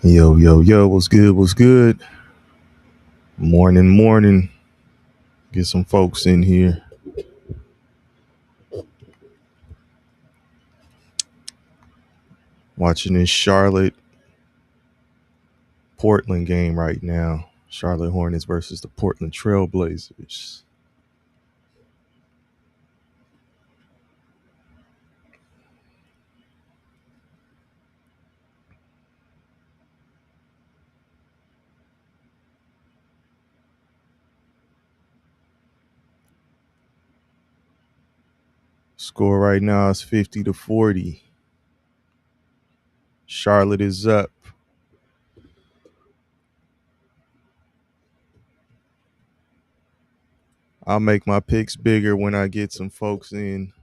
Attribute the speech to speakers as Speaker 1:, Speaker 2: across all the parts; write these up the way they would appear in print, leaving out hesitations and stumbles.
Speaker 1: Yo, yo, yo, what's good? What's good? Morning, morning. Get some folks in here. Watching this Charlotte Portland game right now. Charlotte Hornets versus the Portland Trailblazers. Score right now is 50-40. Charlotte is up. I'll make my picks bigger when I get some folks in.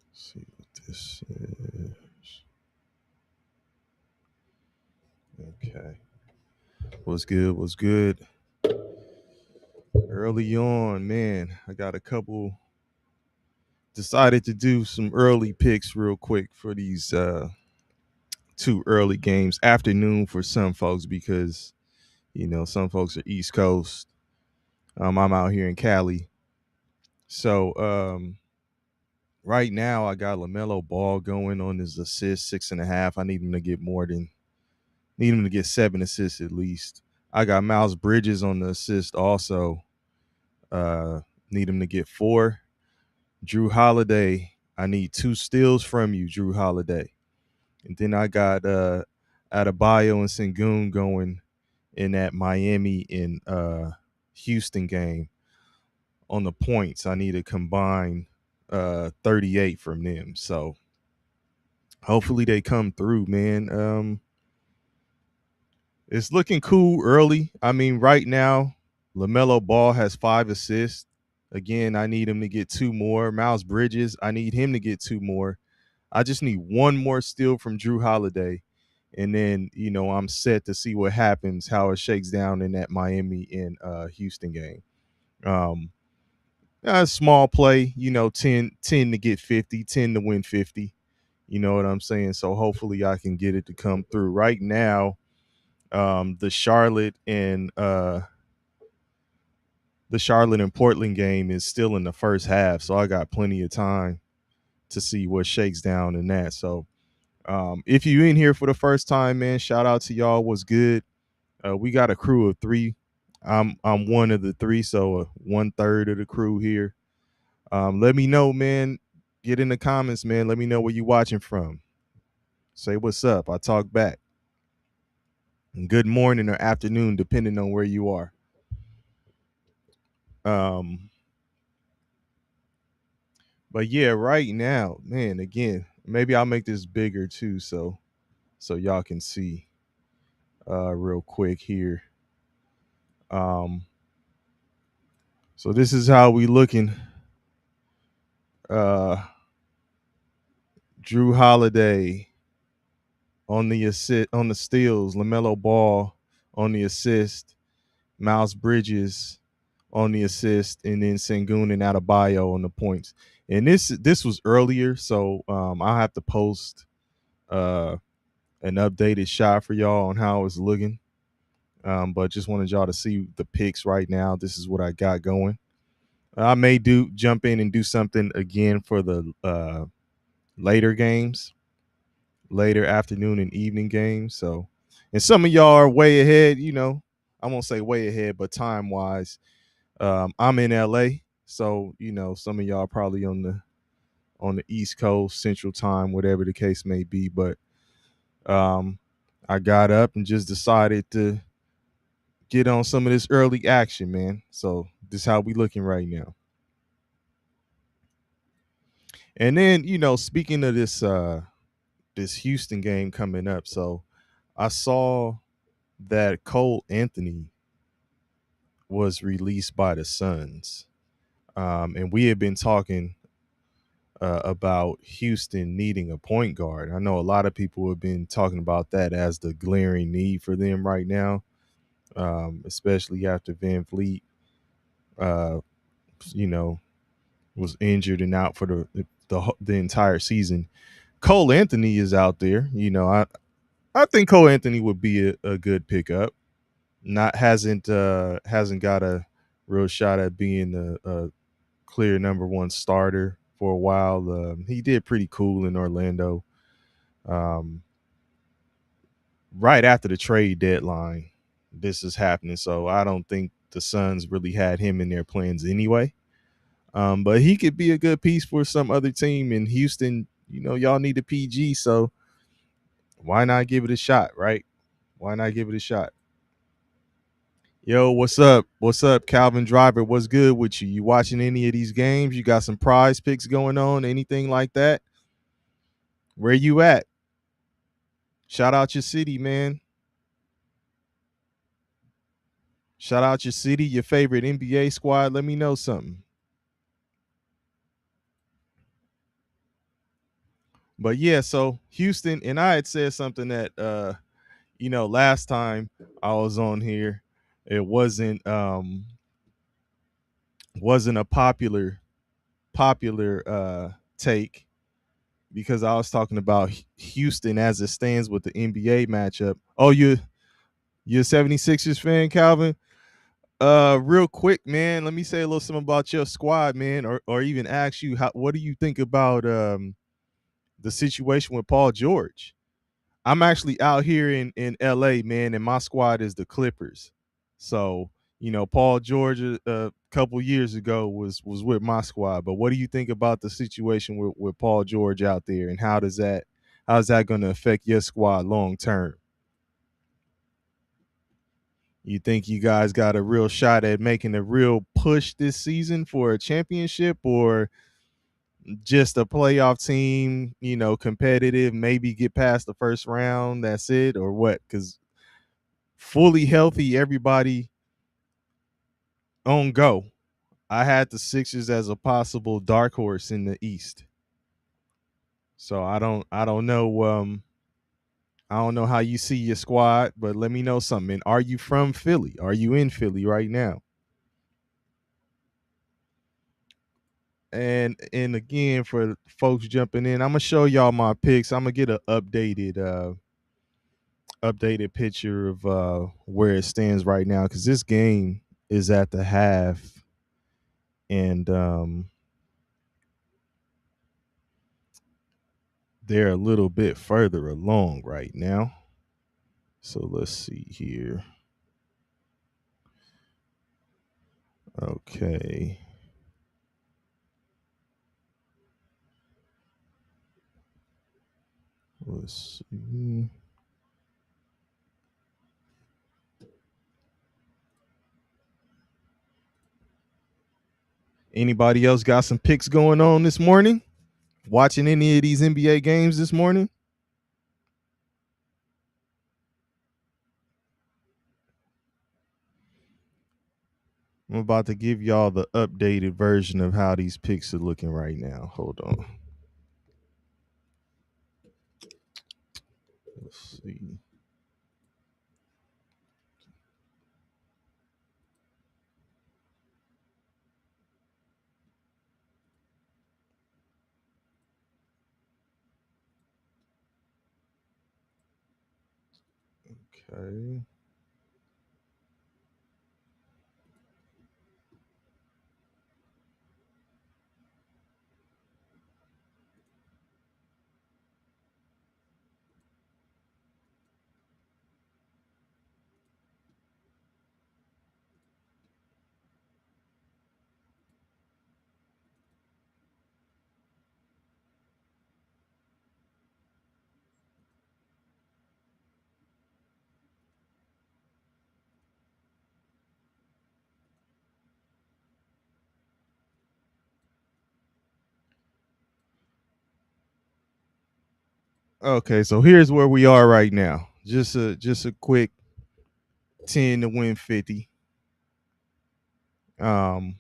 Speaker 1: Let's see what this is. Okay. What's good? What's good? Early on, man. I got a couple. Decided to do some early picks real quick for these two early games. Afternoon for some folks because some folks are East Coast. I'm out here in Cali. So right now I got LaMelo Ball going on his assist 6.5. I need him to get need him to get 7 assists at least. I got Miles Bridges on the assist also. Uh Need him to get 4. Drew Holiday, I need 2 steals from you, Drew Holiday. And then I got Adebayo and Sengun going in that Miami and Houston game on the points. I need to combine 38 from them. So hopefully they come through, man. It's looking cool early. I mean, right now, LaMelo Ball has 5 assists. Again, I need him to get 2 more. Miles Bridges, I need him to get 2 more. I just need 1 more steal from Drew Holiday. And then, I'm set to see what happens, how it shakes down in that Miami and Houston game. Um, Small play, 10 to get 50, 10 to win 50. You know what I'm saying? So hopefully I can get it to come through. Right now, the Charlotte and Portland game is still in the first half, so I got plenty of time to see what shakes down in that. So if you in here for the first time, man, shout out to y'all. What's good? We got a crew of 3. I'm one of the 3, so 1/3 of the crew here. Let me know, man. Get in the comments, man. Let me know where you watching from. Say what's up. I talk back. And good morning or afternoon, depending on where you are. Um, but yeah, right now, man. Again, maybe I'll make this bigger too, so y'all can see real quick here. Um, so this is how we looking. Uh, Drew Holiday on the assist, on the steals, LaMelo Ball on the assist, Miles Bridges on the assist, and then Sengun and Adebayo on the points. And this was earlier, so I'll have to post uh, an updated shot for y'all on how it's looking. But just wanted y'all to see the picks right now. This is what I got going. I may do jump in and do something again for the later games, later afternoon and evening games. So, and some of y'all are way ahead. I won't say way ahead, but time wise, I'm in LA, so some of y'all probably on the East Coast, Central Time, whatever the case may be. But um, I got up and just decided to get on some of this early action, man. So this is how we looking right now. And then, speaking of this Houston game coming up, so I saw that Cole Anthony was released by the Suns. And we had been talking about Houston needing a point guard. I know a lot of people have been talking about that as the glaring need for them right now, especially after Van Vliet, uh, you know, was injured and out for the entire season. Cole Anthony is out there. I think Cole Anthony would be a good pickup. Not hasn't got a real shot at being a clear number one starter for a while. He did pretty cool in Orlando. Um, right after the trade deadline, this is happening. So I don't think the Suns really had him in their plans anyway. But he could be a good piece for some other team in Houston. Y'all need a PG, so why not give it a shot, right? Why not give it a shot? Yo, what's up? What's up, Calvin Driver? What's good with you? You watching any of these games? You got some prize picks going on? Anything like that? Where you at? Shout out your city, man. Shout out your city, your favorite NBA squad. Let me know something. But yeah, so Houston, and I had said something that last time I was on here, it wasn't a popular take because I was talking about Houston as it stands with the NBA matchup. Oh, you're a 76ers fan, Calvin? Real quick, man, let me say a little something about your squad, man, or even ask you what do you think about the situation with Paul George? I'm actually out here in LA, man, and my squad is the Clippers. So, Paul George a couple years ago was with my squad. But what do you think about the situation with Paul George out there, and how's that going to affect your squad long term? You think you guys got a real shot at making a real push this season for a championship, or just a playoff team, competitive, maybe get past the first round, that's it, or what? Because fully healthy, everybody on go. I had the Sixers as a possible dark horse in the East. So I don't know how you see your squad, but let me know something. And are you from Philly? Are you in Philly right now? And again, for folks jumping in, I'm gonna show y'all my picks. I'm gonna get an updated picture of where it stands right now, because this game is at the half, and they're a little bit further along right now. So let's see here. Okay. Let's see. Anybody else got some picks going on this morning? Watching any of these NBA games this morning? I'm about to give y'all the updated version of how these picks are looking right now. Hold on. Let's see. Okay. Okay, so here's where we are right now. Just a quick 10 to win 50. Um,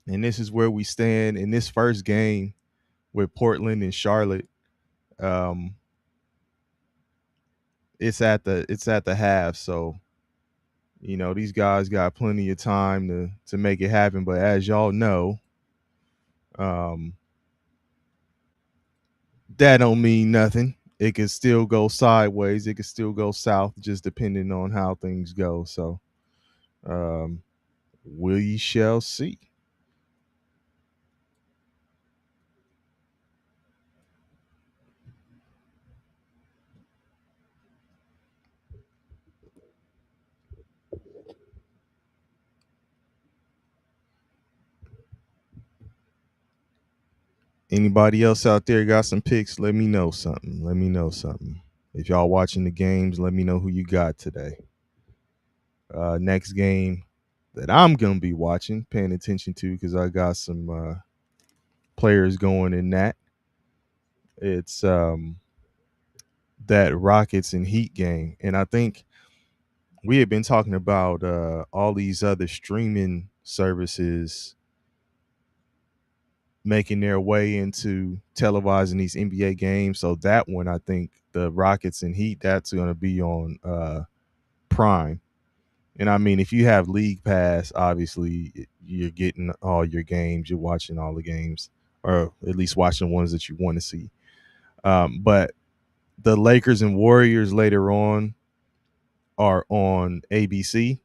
Speaker 1: and this is where we stand in this first game with Portland and Charlotte. Um, it's at the half, so these guys got plenty of time to make it happen. But as y'all know, um, that don't mean nothing. It can still go sideways. It can still go south, just depending on how things go. So um, we shall see. Anybody else out there got some picks? Let me know something. Let me know something. If y'all watching the games, let me know who you got today. Next game that I'm gonna be watching, paying attention to, because I got some players going in that. It's that Rockets and Heat game, and I think we had been talking about all these other streaming services making their way into televising these NBA games. So that one, I think the Rockets and Heat, that's going to be on Prime. And I mean, if you have League Pass, obviously you're getting all your games, you're watching all the games, or at least watching the ones that you want to see. But the Lakers and Warriors later on are on ABC,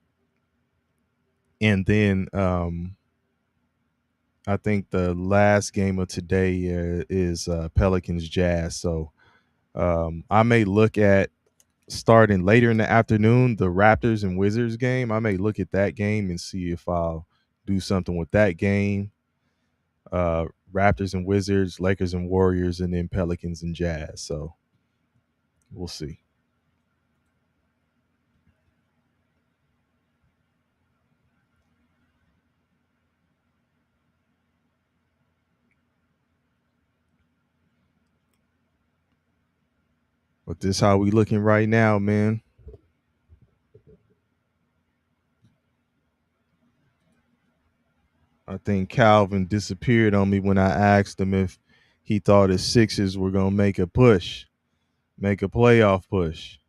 Speaker 1: and then I think the last game of today is Pelicans Jazz. So I may look at starting later in the afternoon the Raptors and Wizards game. I may look at that game and see if I'll do something with that game. Raptors and Wizards, Lakers and Warriors, and then Pelicans and Jazz. So we'll see. But this how we looking right now, man. I think Calvin disappeared on me when I asked him if he thought his Sixers were gonna make a push, make a playoff push.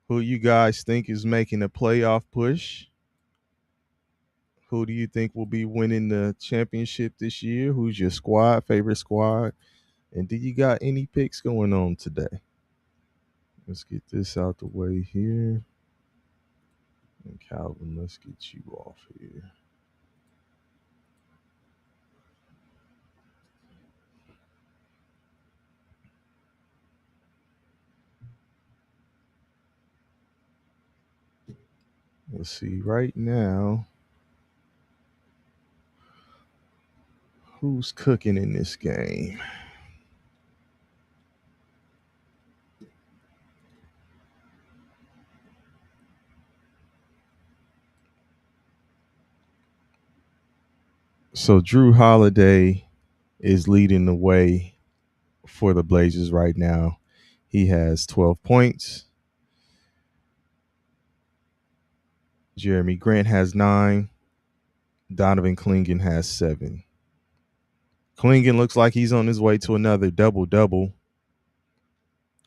Speaker 1: Who you guys think is making a playoff push? Who do you think will be winning the championship this year? Who's your favorite squad? And do you got any picks going on today? Let's get this out the way here. And Calvin, let's get you off here. Let's see right now who's cooking in this game. So Drew Holiday is leading the way for the Blazers right now. He has 12 points. Jeremy Grant has 9. Donovan Clingan has 7. Clingan looks like he's on his way to another double double.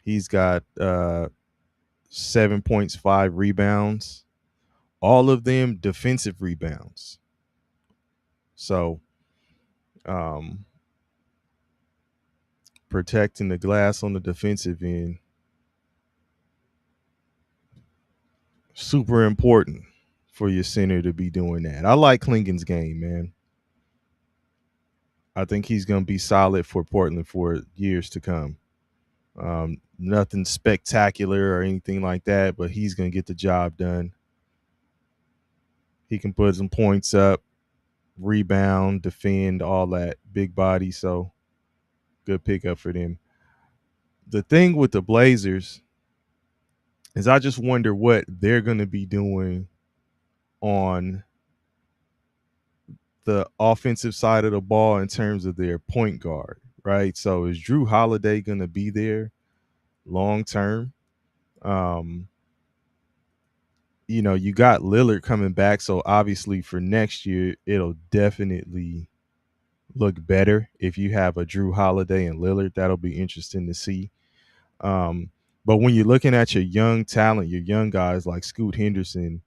Speaker 1: He's got 7 points, 5 rebounds, all of them defensive rebounds. So, um, protecting the glass on the defensive end, super important for your center to be doing that. I like Clingan's game, man. I think he's going to be solid for Portland for years to come. Nothing spectacular or anything like that, but he's going to get the job done. He can put some points up, rebound, defend, all that, big body. So good pickup for them. The thing with the Blazers is I just wonder what they're going to be doing on the offensive side of the ball in terms of their point guard, right? So is Drew Holiday going to be there long term? Um, you got Lillard coming back, so obviously for next year it'll definitely look better if you have a Drew Holiday and Lillard. That'll be interesting to see. Um, but when you're looking at your young talent, your young guys like Scoot Henderson,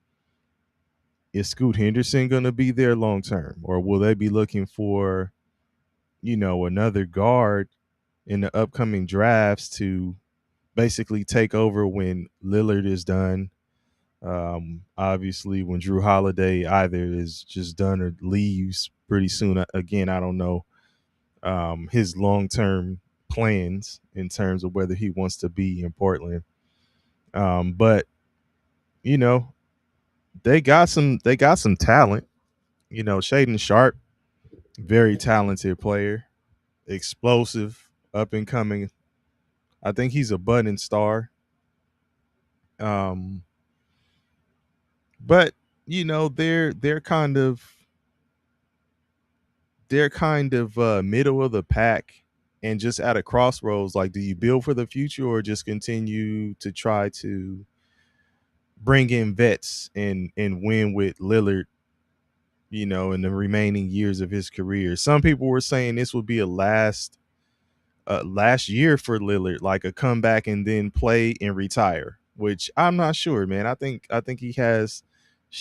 Speaker 1: is Scoot Henderson going to be there long term, or will they be looking for another guard in the upcoming drafts to basically take over when Lillard is done? Obviously, when Drew Holiday either is just done or leaves pretty soon. Again, I don't know his long term plans in terms of whether he wants to be in Portland. But you know, they got some talent. Shaden Sharp, very talented player, explosive, up and coming. I think he's a budding star. Um, but they're kind of middle of the pack and just at a crossroads. Like, do you build for the future or just continue to try to bring in vets and win with Lillard, in the remaining years of his career? Some people were saying this would be a last year for Lillard, like a comeback and then play and retire, which I'm not sure, man. I think he has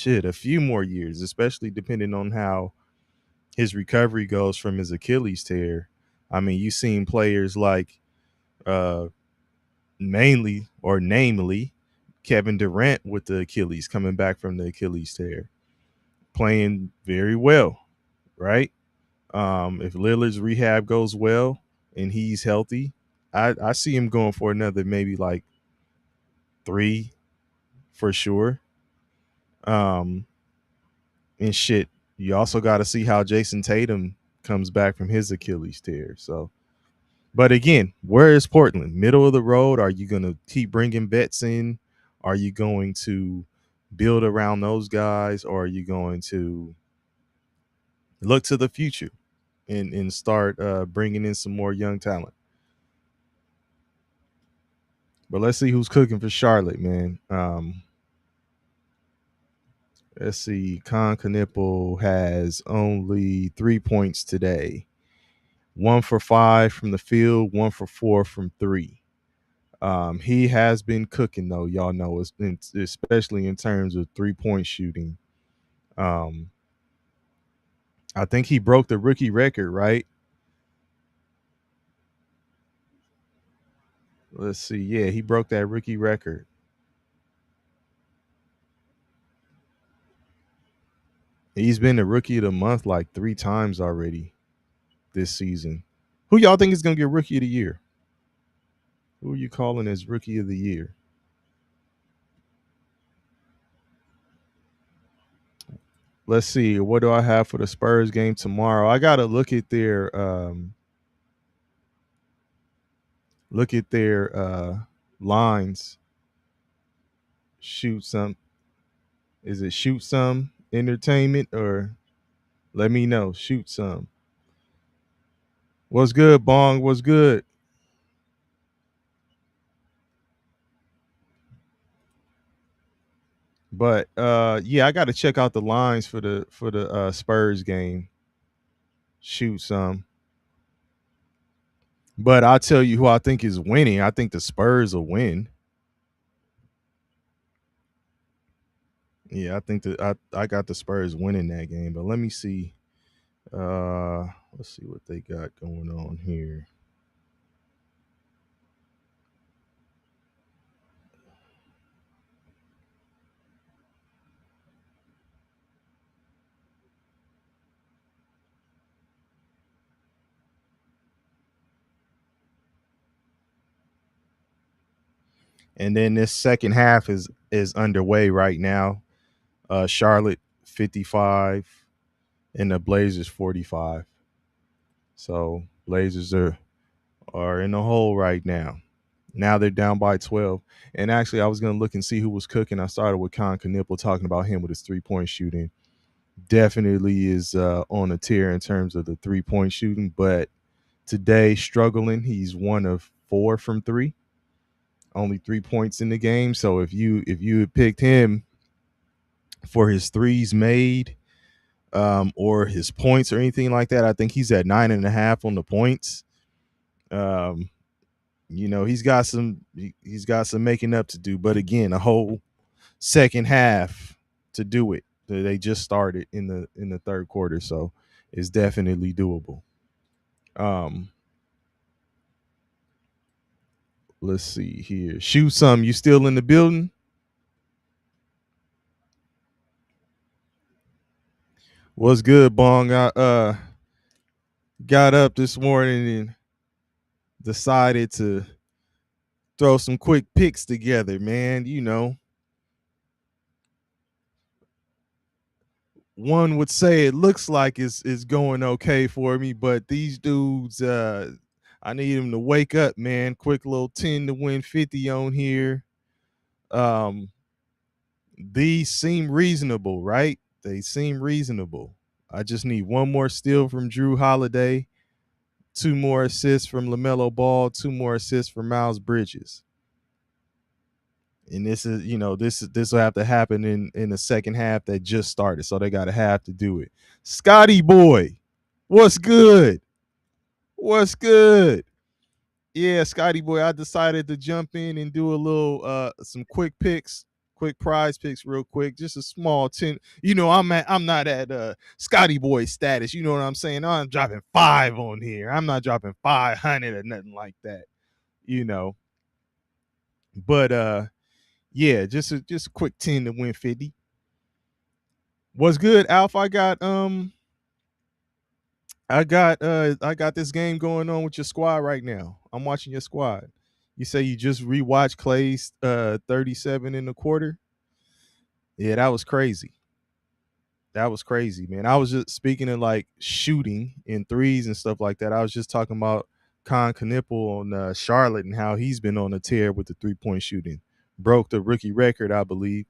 Speaker 1: a few more years, especially depending on how his recovery goes from his Achilles tear. I mean, you've seen players like uh mainly or namely Kevin Durant with the Achilles, coming back from the Achilles tear, playing very well, right? If Lillard's rehab goes well and he's healthy, I see him going for another maybe like 3 for sure. Um, and shit, you also got to see how Jason Tatum comes back from his Achilles tear. So, but again, where is Portland? Middle of the road? Are you going to keep bringing vets in? Are you going to build around those guys, or are you going to look to the future and start bringing in some more young talent? But let's see who's cooking for Charlotte, man. Let's see. Con Knipple has only 3 points today. 1 for 5 from the field, 1 for 4 from three. He has been cooking though, y'all know, especially in terms of 3 point shooting. Um, I think he broke the rookie record, right? Let's see. Yeah, he broke that rookie record. He's been the rookie of the month like 3 times already this season. Who y'all think is gonna get rookie of the year? Who are you calling as rookie of the year? Let's see. What do I have for the Spurs game tomorrow? I gotta look at their lines. Shoot some. Is it shoot some entertainment or let me know? Shoot some. What's good, Bong? What's good? But yeah, I got to check out the lines for the Spurs game. Shoot some. But I'll tell you who I think is winning. I think the Spurs will win. Yeah, I think that I got the Spurs winning that game. But let me see. Let's see what they got going on here. And then this second half is underway right now. Charlotte 55 and the Blazers 45. So Blazers are are in the hole right now. Now they're down by 12. And actually, I was going to look and see who was cooking. I started with Con Knipple talking about him with his 3-point shooting. Definitely is on a tear in terms of the 3-point shooting, but today struggling. He's one of 4 from 3, only 3 points in the game. So if you had picked him for his threes made, or his points or anything like that, I think he's at 9.5 on the points. Um, he's got some making up to do, but again, a whole second half to do it. They just started in the third quarter, so it's definitely doable. Um, let's see here. Shoot some. You still in the building? What's good, Bong? I got up this morning and decided to throw some quick picks together, man. One would say it looks like it's going okay for me, but these dudes, I need them to wake up, man. Quick little 10 to win 50 on here. Um, these seem reasonable, right? They seem reasonable. I just need one more steal from Drew Holiday, 2 more assists from LaMelo Ball, 2 more assists from Miles Bridges. And this will have to happen in the second half that just started. So they got to have to do it. Scotty boy, what's good? What's good? Yeah, Scotty boy, I decided to jump in and do a little some quick picks, quick prize picks real quick. Just a small 10. I'm not at Scotty boy status. You know what I'm saying? I'm dropping 5 on here. I'm not dropping 500 or nothing like that. You know. But yeah, just a quick 10 to win 50. What's good, Alf? I got this game going on with your squad right now. I'm watching your squad. You say you just rewatched Clay's 37 in the quarter. Yeah, that was crazy. That was crazy, man. I was just speaking of like shooting in threes and stuff like that. I was just talking about Con Knipple on Charlotte and how he's been on a tear with the 3-point shooting. Broke the rookie record, I believe.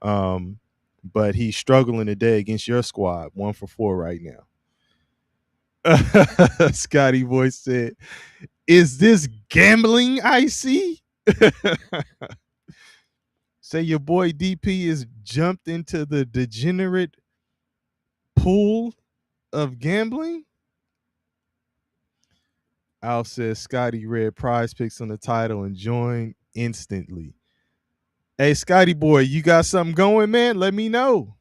Speaker 1: Um, but he's struggling today against your squad, 1 for 4 right now. Scotty Boy said, "Is this gambling I see?" Say your boy DP is jumped into the degenerate pool of gambling. Alf says Scotty read prize picks on the title and joined instantly. Hey, Scotty boy, you got something going, man? Let me know.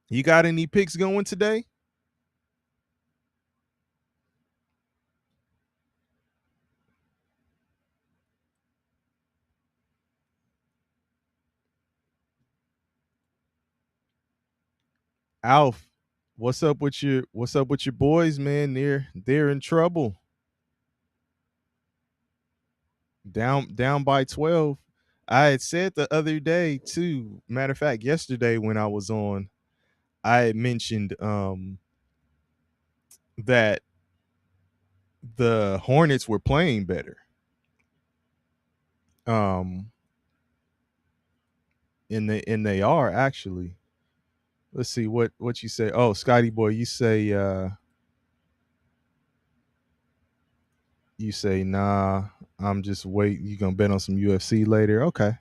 Speaker 1: You got any picks going today? Alf, what's up with your boys, man? They're in trouble. Down by 12. I had said the other day too. Matter of fact, yesterday when I was on, I had mentioned that the Hornets were playing better. Um and they are actually. Let's see what you say. Oh, Scotty boy, you say nah, I'm just waiting. You gonna bet on some UFC later? Okay.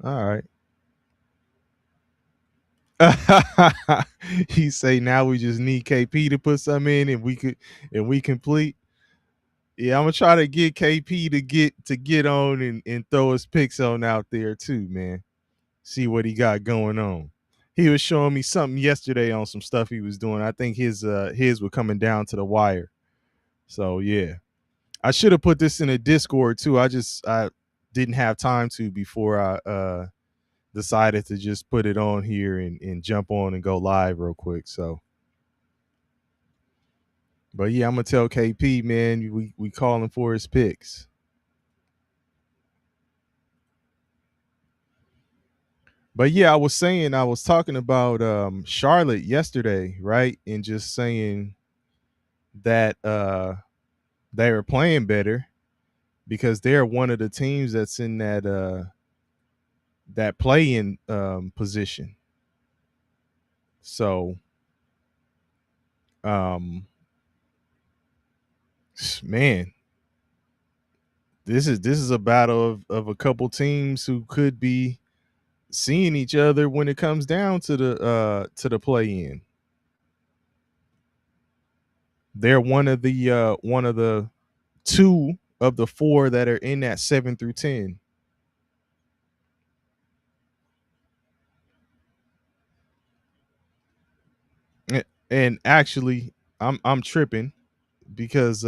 Speaker 1: All right. He say now we just need KP to put some in and we complete. Yeah, I'm gonna try to get KP to get on and throw his picks on out there too, man. See what he got going on. He was showing me something yesterday on some stuff he was doing. I think his were coming down to the wire. So yeah. I should have put this in a Discord too. I didn't have time to before I decided to just put it on here and jump on and go live real quick. So but yeah, I'm gonna tell KP, man, we calling for his picks. But yeah, I was talking about Charlotte yesterday, right? And just saying that They were playing better because they're one of the teams that's in that play-in position. So, um, man, this is a battle of a couple teams who could be seeing each other when it comes down to the play-in. They're one of the two of the four that are in that 7 through 10. And actually, I'm tripping because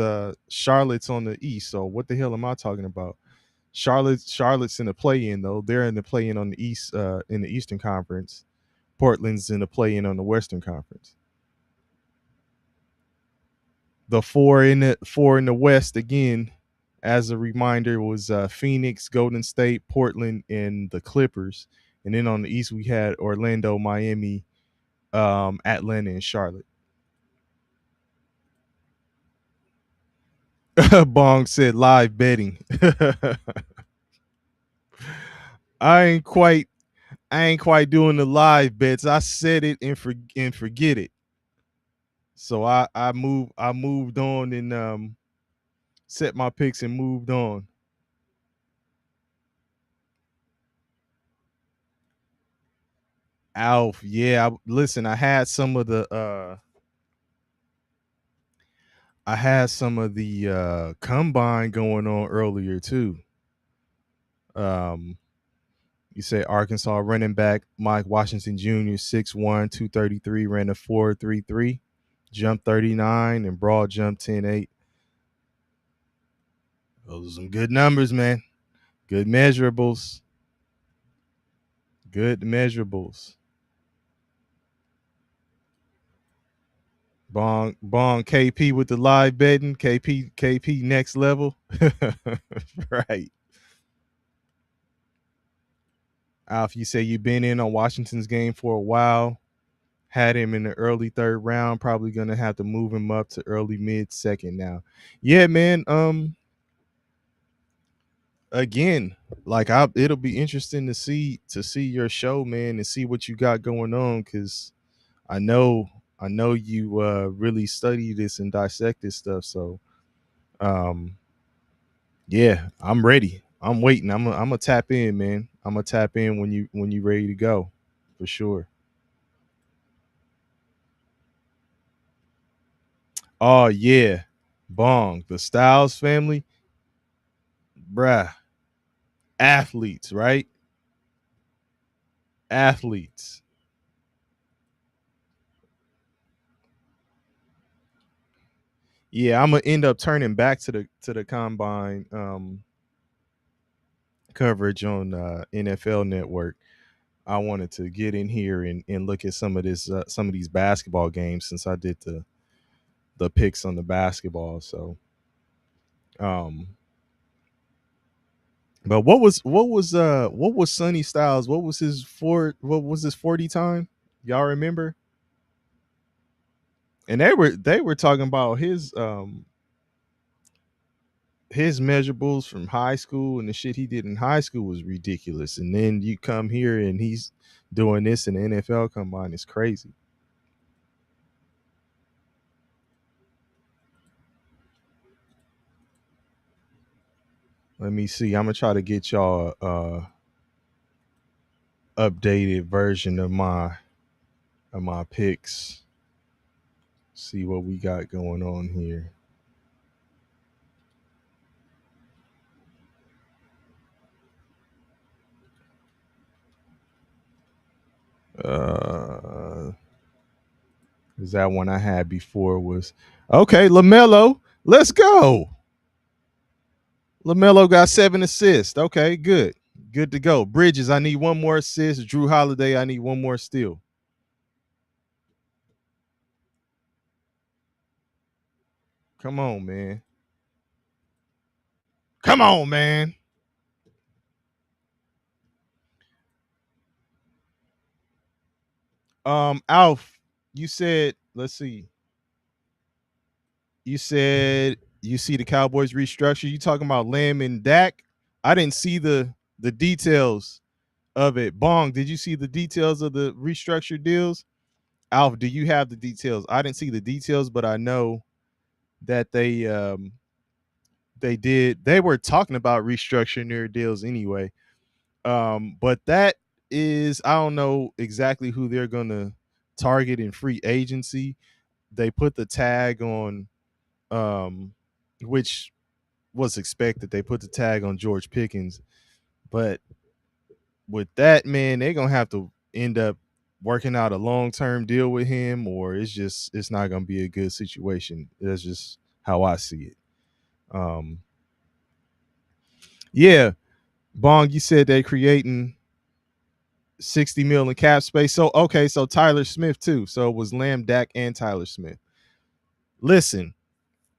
Speaker 1: Charlotte's on the East. So what the hell am I talking about? Charlotte's in the play-in though. They're in the play-in on the East, in the Eastern Conference. Portland's in the play-in on the Western Conference. The four in the West again, as a reminder, was Phoenix, Golden State, Portland, and the Clippers. And then on the East we had Orlando, Miami, Atlanta, and Charlotte. Bong said live betting. I ain't quite I ain't quite doing the live bets. I said it and forget it. So I moved on and set my picks and moved on. Alf, yeah. Listen, I had some of the combine going on earlier too. Um, you say Arkansas running back Mike Washington Jr. 6'1", 233, ran a 4.33, jump 39, and broad jump 10.8. Those are some good numbers, man. Good measurables. Good measurables. Bong KP with the live betting. KP next level. Right. Alf, you say you've been in on Washington's game for a while. Had him in the early third round. Probably gonna have to move him up to early mid second now. Yeah, man. Again, like it'll be interesting to see your show, man, and see what you got going on because I know I know you really study this and dissect this stuff. So um yeah, I'm ready. I'm waiting. I'm gonna tap in, man. I'm gonna tap in when you ready to go, for sure. Oh yeah, Bong, the Styles family, bruh, athletes, right? Athletes. Yeah, I'm gonna end up turning back to the combine coverage on NFL Network. I wanted to get in here and look at some of these basketball games since I did the picks on the basketball. So um but what was Sonny Styles? What was his 40 time? Y'all remember? And they were talking about his measurables from high school, and the shit he did in high school was ridiculous. And then you come here and he's doing this in the NFL combine. It's crazy. Let me see. I'm gonna try to get y'all updated version of my picks. See what we got going on here. Uh Is that one I had before was okay, LaMelo. Let's go. LaMelo got 7 assists. Okay, good. Good to go. Bridges, I need one more assist. Drew Holiday, I need one more steal. Come on, man. Come on, man. Alf, you said, let's see. You said You see the Cowboys restructure. You talking about Lamb and Dak? I didn't see the details of it. Bong, did you see the details of the restructured deals? Alf, do you have the details? I didn't see the details, but I know that they did. They were talking about restructuring their deals anyway. But that is, I don't know exactly who they're gonna target in free agency. They put the tag on, which was expected. They put the tag on George Pickens, but with that, man, they're gonna have to end up working out a long term deal with him, or it's not gonna be a good situation. That's just how I see it. Um, yeah, Bong, you said they're creating 60 mil in cap space. So okay, so Tyler Smith too. So it was Lamb, Dak, and Tyler Smith. Listen,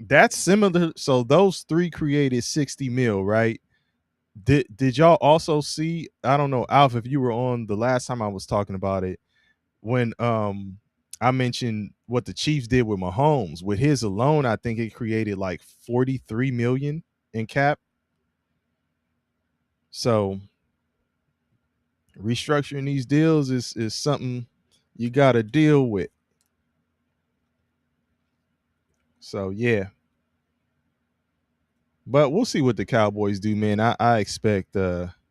Speaker 1: that's similar. So those three created 60 mil, right? Did y'all also see? I don't know, Alf, if you were on the last time I was talking about it, when I mentioned what the Chiefs did with Mahomes. With his alone, I think it created like 43 million in cap. So restructuring these deals is something you got to deal with. So yeah, but we'll see what the Cowboys do, man. I expect as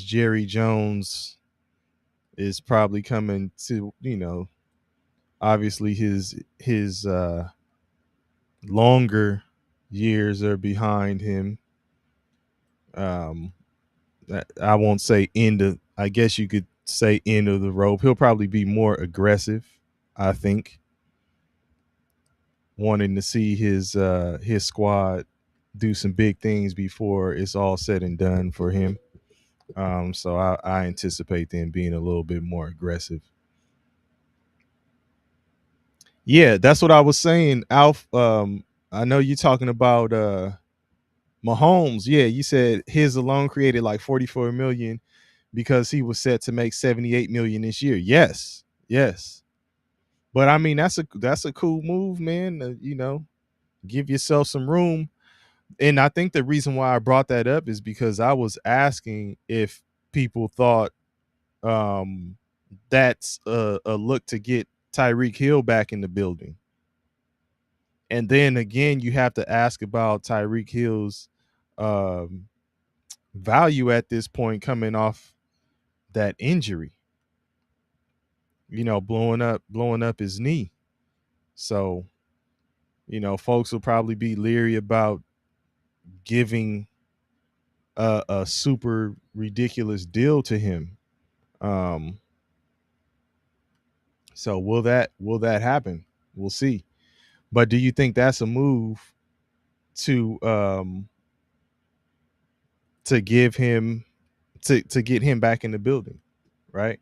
Speaker 1: Jerry Jones is probably coming to, obviously his longer years are behind him. Um I won't say end of, I guess you could say end of the rope. He'll probably be more aggressive, I think, wanting to see his squad do some big things before it's all said and done for him. So I anticipate them being a little bit more aggressive. Yeah, that's what I was saying, Alf. I know you're talking about Mahomes. Yeah, you said his alone created like 44 million because he was set to make 78 million this year. Yes, yes. But I mean, that's a cool move, man. Give yourself some room. And I think the reason why I brought that up is because I was asking if people thought um, that's a look to get Tyreek Hill back in the building. And then again, you have to ask about Tyreek Hill's um, value at this point, coming off that injury. Blowing up his knee. So folks will probably be leery about giving a super ridiculous deal to him. Um, so will that happen? We'll see. But do you think that's a move to to give him to get him back in the building, right?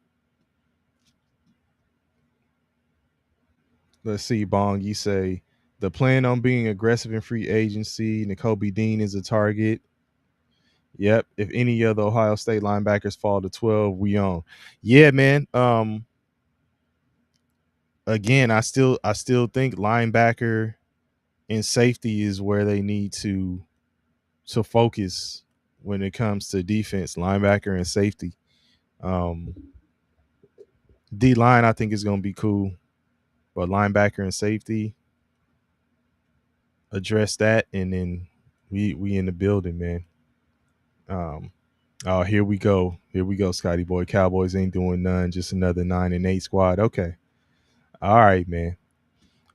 Speaker 1: Let's see, Bong. You say the plan on being aggressive in free agency. N'Kobe Dean is a target. Yep. If any other Ohio State linebackers fall to 12, we own. Yeah, man. Again, I still think linebacker and safety is where they need to focus when it comes to defense. Linebacker and safety. Um, D line, I think is going to be cool, but linebacker and safety, address that, and then we in the building, man. Um, oh, here we go, Scotty boy. Cowboys ain't doing none, just another 9-8 squad. Okay, all right, man.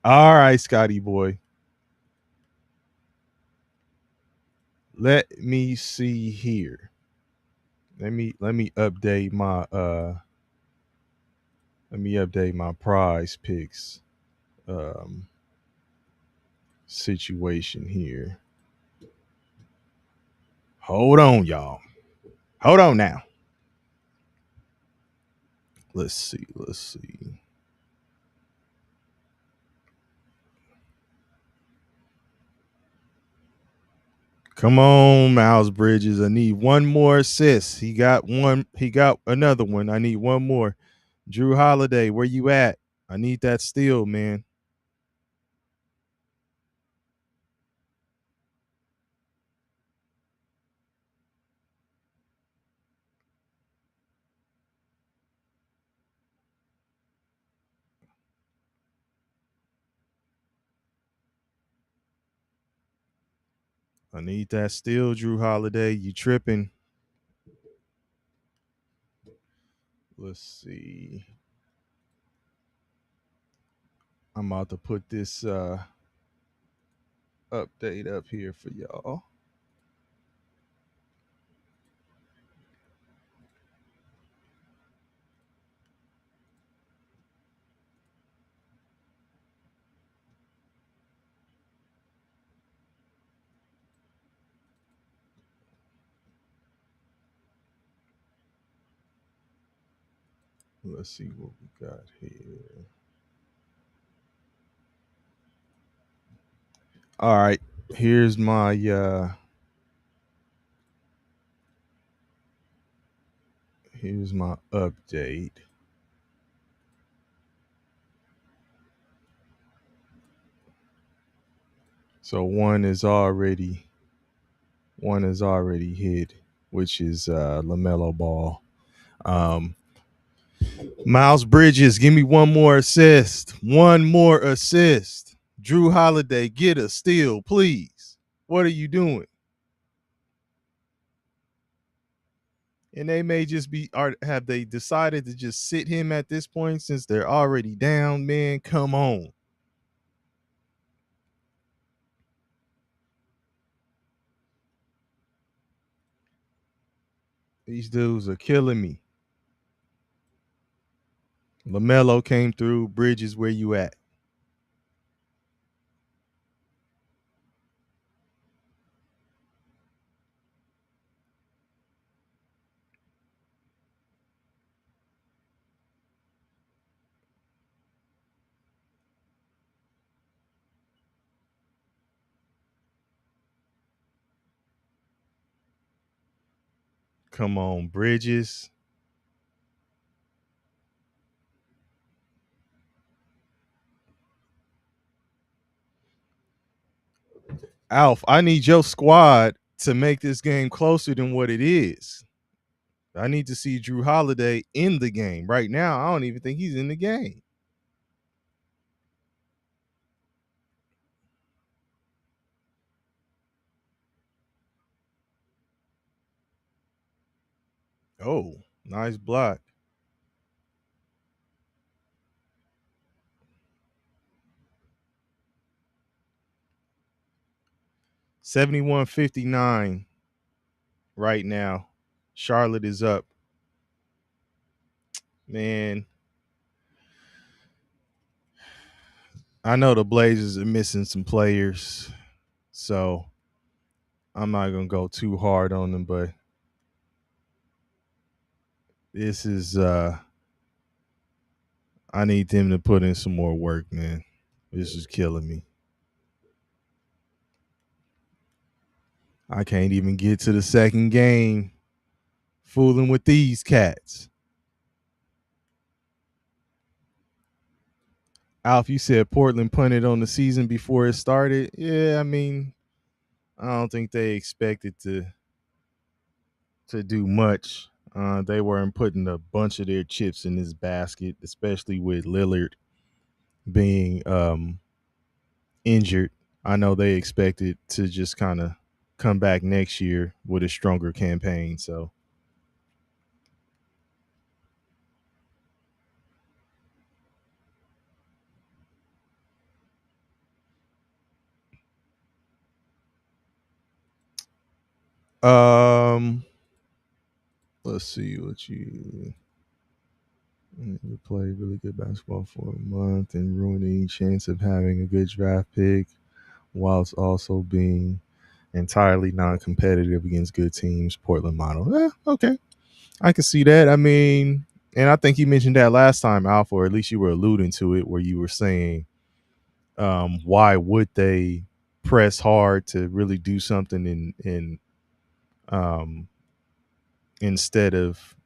Speaker 1: All right, Scotty boy. Let me see here. Let me update my prize picks um situation here. Hold on, y'all. Hold on now. Let's see. Let's see. Come on, Miles Bridges. I need one more assist. He got one. He got another one. I need one more. Drew Holiday, where you at? I need that steal, man. I need that steal, Drew Holiday. You tripping. Let's see. I'm about to put this update up here for y'all. Let's see what we got here. All right. Here's my update. So one is already hit, which is LaMelo Ball. Um, Miles Bridges, give me one more assist. One more assist. Drew Holiday, get a steal, please. What are you doing? And they may just be, are have they decided to just sit him at this point since they're already down? Man, come on. These dudes are killing me. LaMelo came through. Bridges, where you at? Come on, Bridges. Alf, I need your squad to make this game closer than what it is. I need to see Drew Holiday in the game. Right now, I don't even think he's in the game. Oh, nice block. 71-59 right now. Charlotte is up. Man, I know the Blazers are missing some players, so I'm not gonna go too hard on them, but this is I need them to put in some more work, man. This is killing me. I can't even get to the second game fooling with these cats. Alf, you said Portland punted on the season before it started. Yeah, I mean, I don't think they expected to do much. They weren't putting a bunch of their chips in this basket, especially with Lillard being injured. I know they expected to just kind of come back next year with a stronger campaign. So, um, let's see what you play really good basketball for a month and ruin any chance of having a good draft pick, whilst also being entirely non-competitive against good teams. Portland model. Okay, I can see that. I mean, and I think you mentioned that last time, Alpha, or at least you were alluding to it, where you were saying, why would they press hard to really do something um, instead of,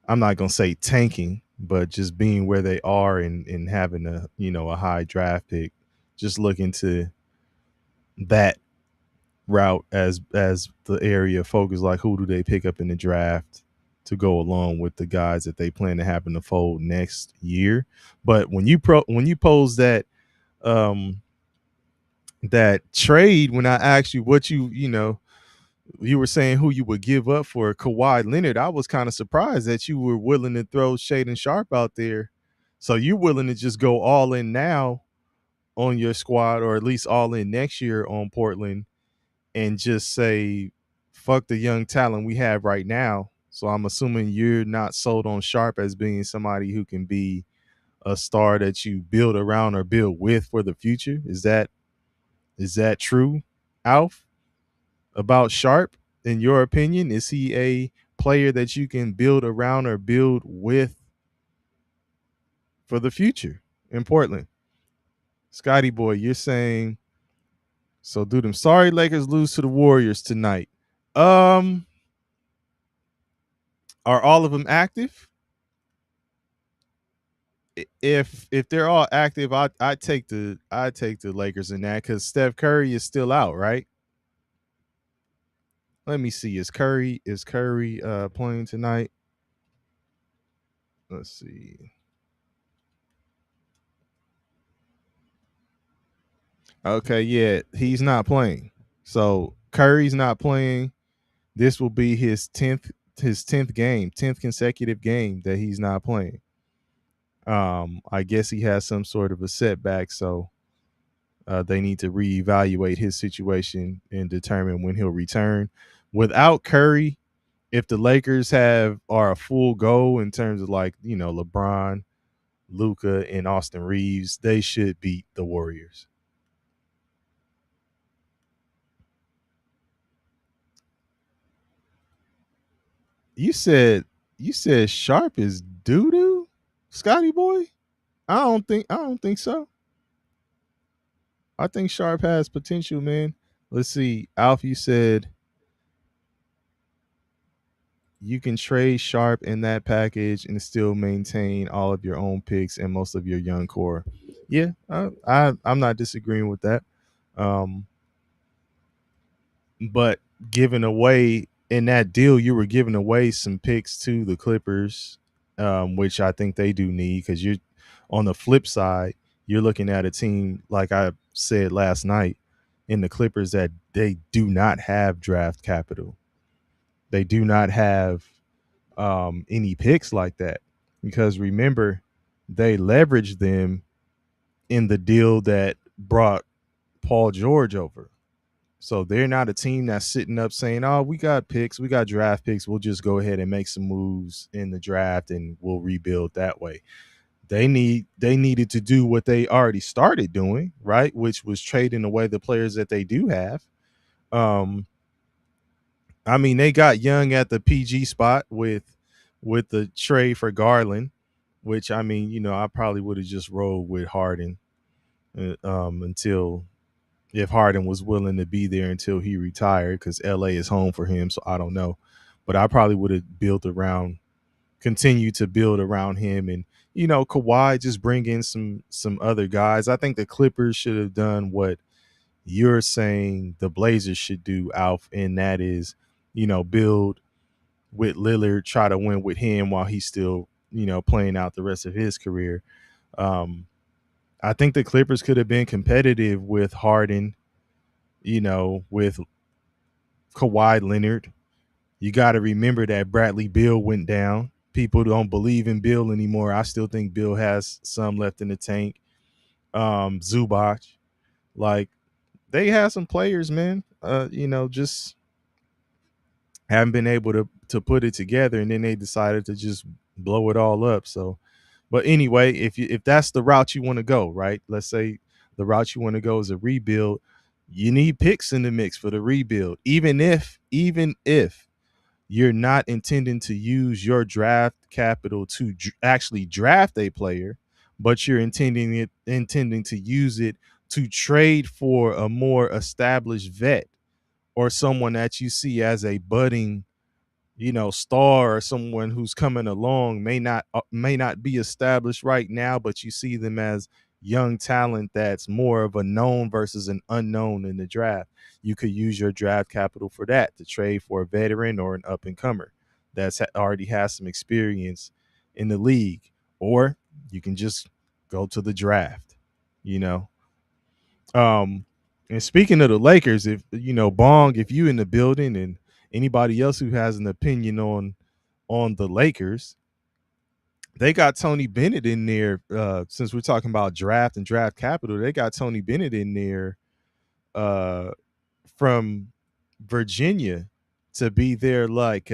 Speaker 1: I'm not gonna say tanking, but just being where they are and having a high draft pick, just looking to that route as the area of focus. Like, who do they pick up in the draft to go along with the guys that they plan to have in the fold next year? But when you pose that um that trade when I asked you what you were saying who you would give up for Kawhi Leonard. I was kind of surprised that you were willing to throw Shaden Sharp out there. So you're willing to just go all in now on your squad, or at least all in next year on Portland, and just say, fuck the young talent we have right now. So I'm assuming you're not sold on Sharp as being somebody who can be a star that you build around or build with for the future. Is that true, Alf? About Sharp, in your opinion? Is he a player that you can build around or build with for the future in Portland? Scotty boy, you're saying so. Do them sorry Lakers lose to the Warriors tonight? Um, are all of them active? If they're all active, I take the Lakers in that because Steph Curry is still out, right? Let me see. Is Curry playing tonight? Let's see. Okay, yeah, he's not playing. So Curry's not playing. This will be his tenth game, 10th consecutive game that he's not playing. I guess he has some sort of a setback, so they need to reevaluate his situation and determine when he'll return. Without Curry, if the Lakers are a full go in terms of like LeBron, Luca, and Austin Reeves, they should beat the Warriors. You said you said Sharp is doo doo, Scotty boy. I don't think so. I think Sharp has potential, man. Let's see. Alf, you said you can trade Sharp in that package and still maintain all of your own picks and most of your young core. Yeah, I'm not disagreeing with that. Um, but giving away in that deal, you were giving away some picks to the Clippers, which I think they do need because you're on the flip side, you're looking at a team like I said last night in the Clippers that they do not have draft capital. They do not have any picks like that because remember, they leveraged them in the deal that brought Paul George over. So they're not a team that's sitting up saying, "Oh, we got picks, we got draft picks. We'll just go ahead and make some moves in the draft and we'll rebuild that way." They needed to do what they already started doing, right? Which was trading away the players that they do have. Um, I mean, they got young at the PG spot with the trade for Garland, which I mean, I probably would have just rolled with Harden until if Harden was willing to be there until he retired because LA is home for him. So I don't know, but I probably would have continue to build around him, and Kawhi just bring in some other guys. I think the Clippers should have done what you're saying the Blazers should do, Alf, and that is, build with Lillard, try to win with him while he's still, playing out the rest of his career. Um, I think the Clippers could have been competitive with Harden, with Kawhi Leonard. You got to remember that Bradley Beal went down. People don't believe in Bill anymore. I still think Bill has some left in the tank. Zubac, like they have some players, man. Just haven't been able to put it together, and then they decided to just blow it all up. So, but anyway, if that's the route you want to go, right? Let's say the route you want to go is a rebuild. You need picks in the mix for the rebuild, even if you're not intending to use your draft capital to actually draft a player, but you're intending to use it to trade for a more established vet or someone that you see as a budding star, or someone who's coming along, may not be established right now, but you see them as young talent that's more of a known versus an unknown in the draft. You could use your draft capital for that to trade for a veteran or an up and comer that's already has some experience in the league, or you can just go to the draft you know um And speaking of the Lakers, if you know Bong, if you in the building and anybody else who has an opinion on the Lakers, they got Tony Bennett in there. Since we're talking about draft and draft capital, they got Tony Bennett in there uh, from Virginia to be their like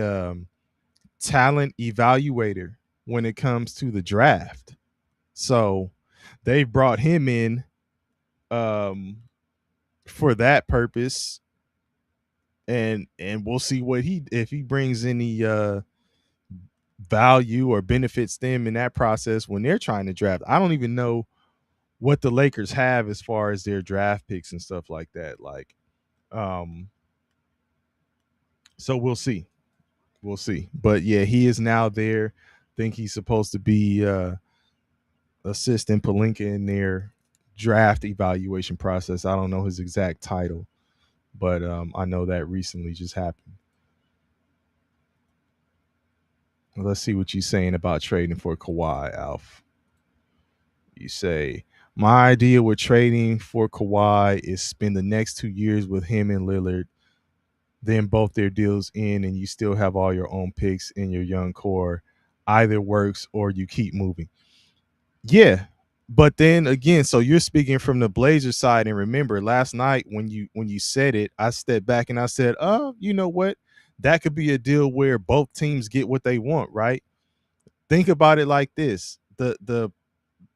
Speaker 1: talent evaluator when it comes to the draft. So they brought him in um, for that purpose, and we'll see what he if he brings any value or benefits them in that process when they're trying to draft. I don't even know what the Lakers have as far as their draft picks and stuff like that. Like, um, so we'll see. We'll see. But yeah, he is now there. Think he's supposed to be assistant Palinka in their draft evaluation process. I don't know his exact title, but I know that recently just happened. Let's see what you're saying about trading for Kawhi, Alf. You say, my idea with trading for Kawhi is spend the next 2 years with him and Lillard, then both their deals in, and you still have all your own picks in your young core. Either works or you keep moving. Yeah. But then again, so you're speaking from the Blazers side, and remember last night when you said it, I stepped back and I said, "Oh, you know what? That could be a deal where both teams get what they want, right?" Think about it like this: the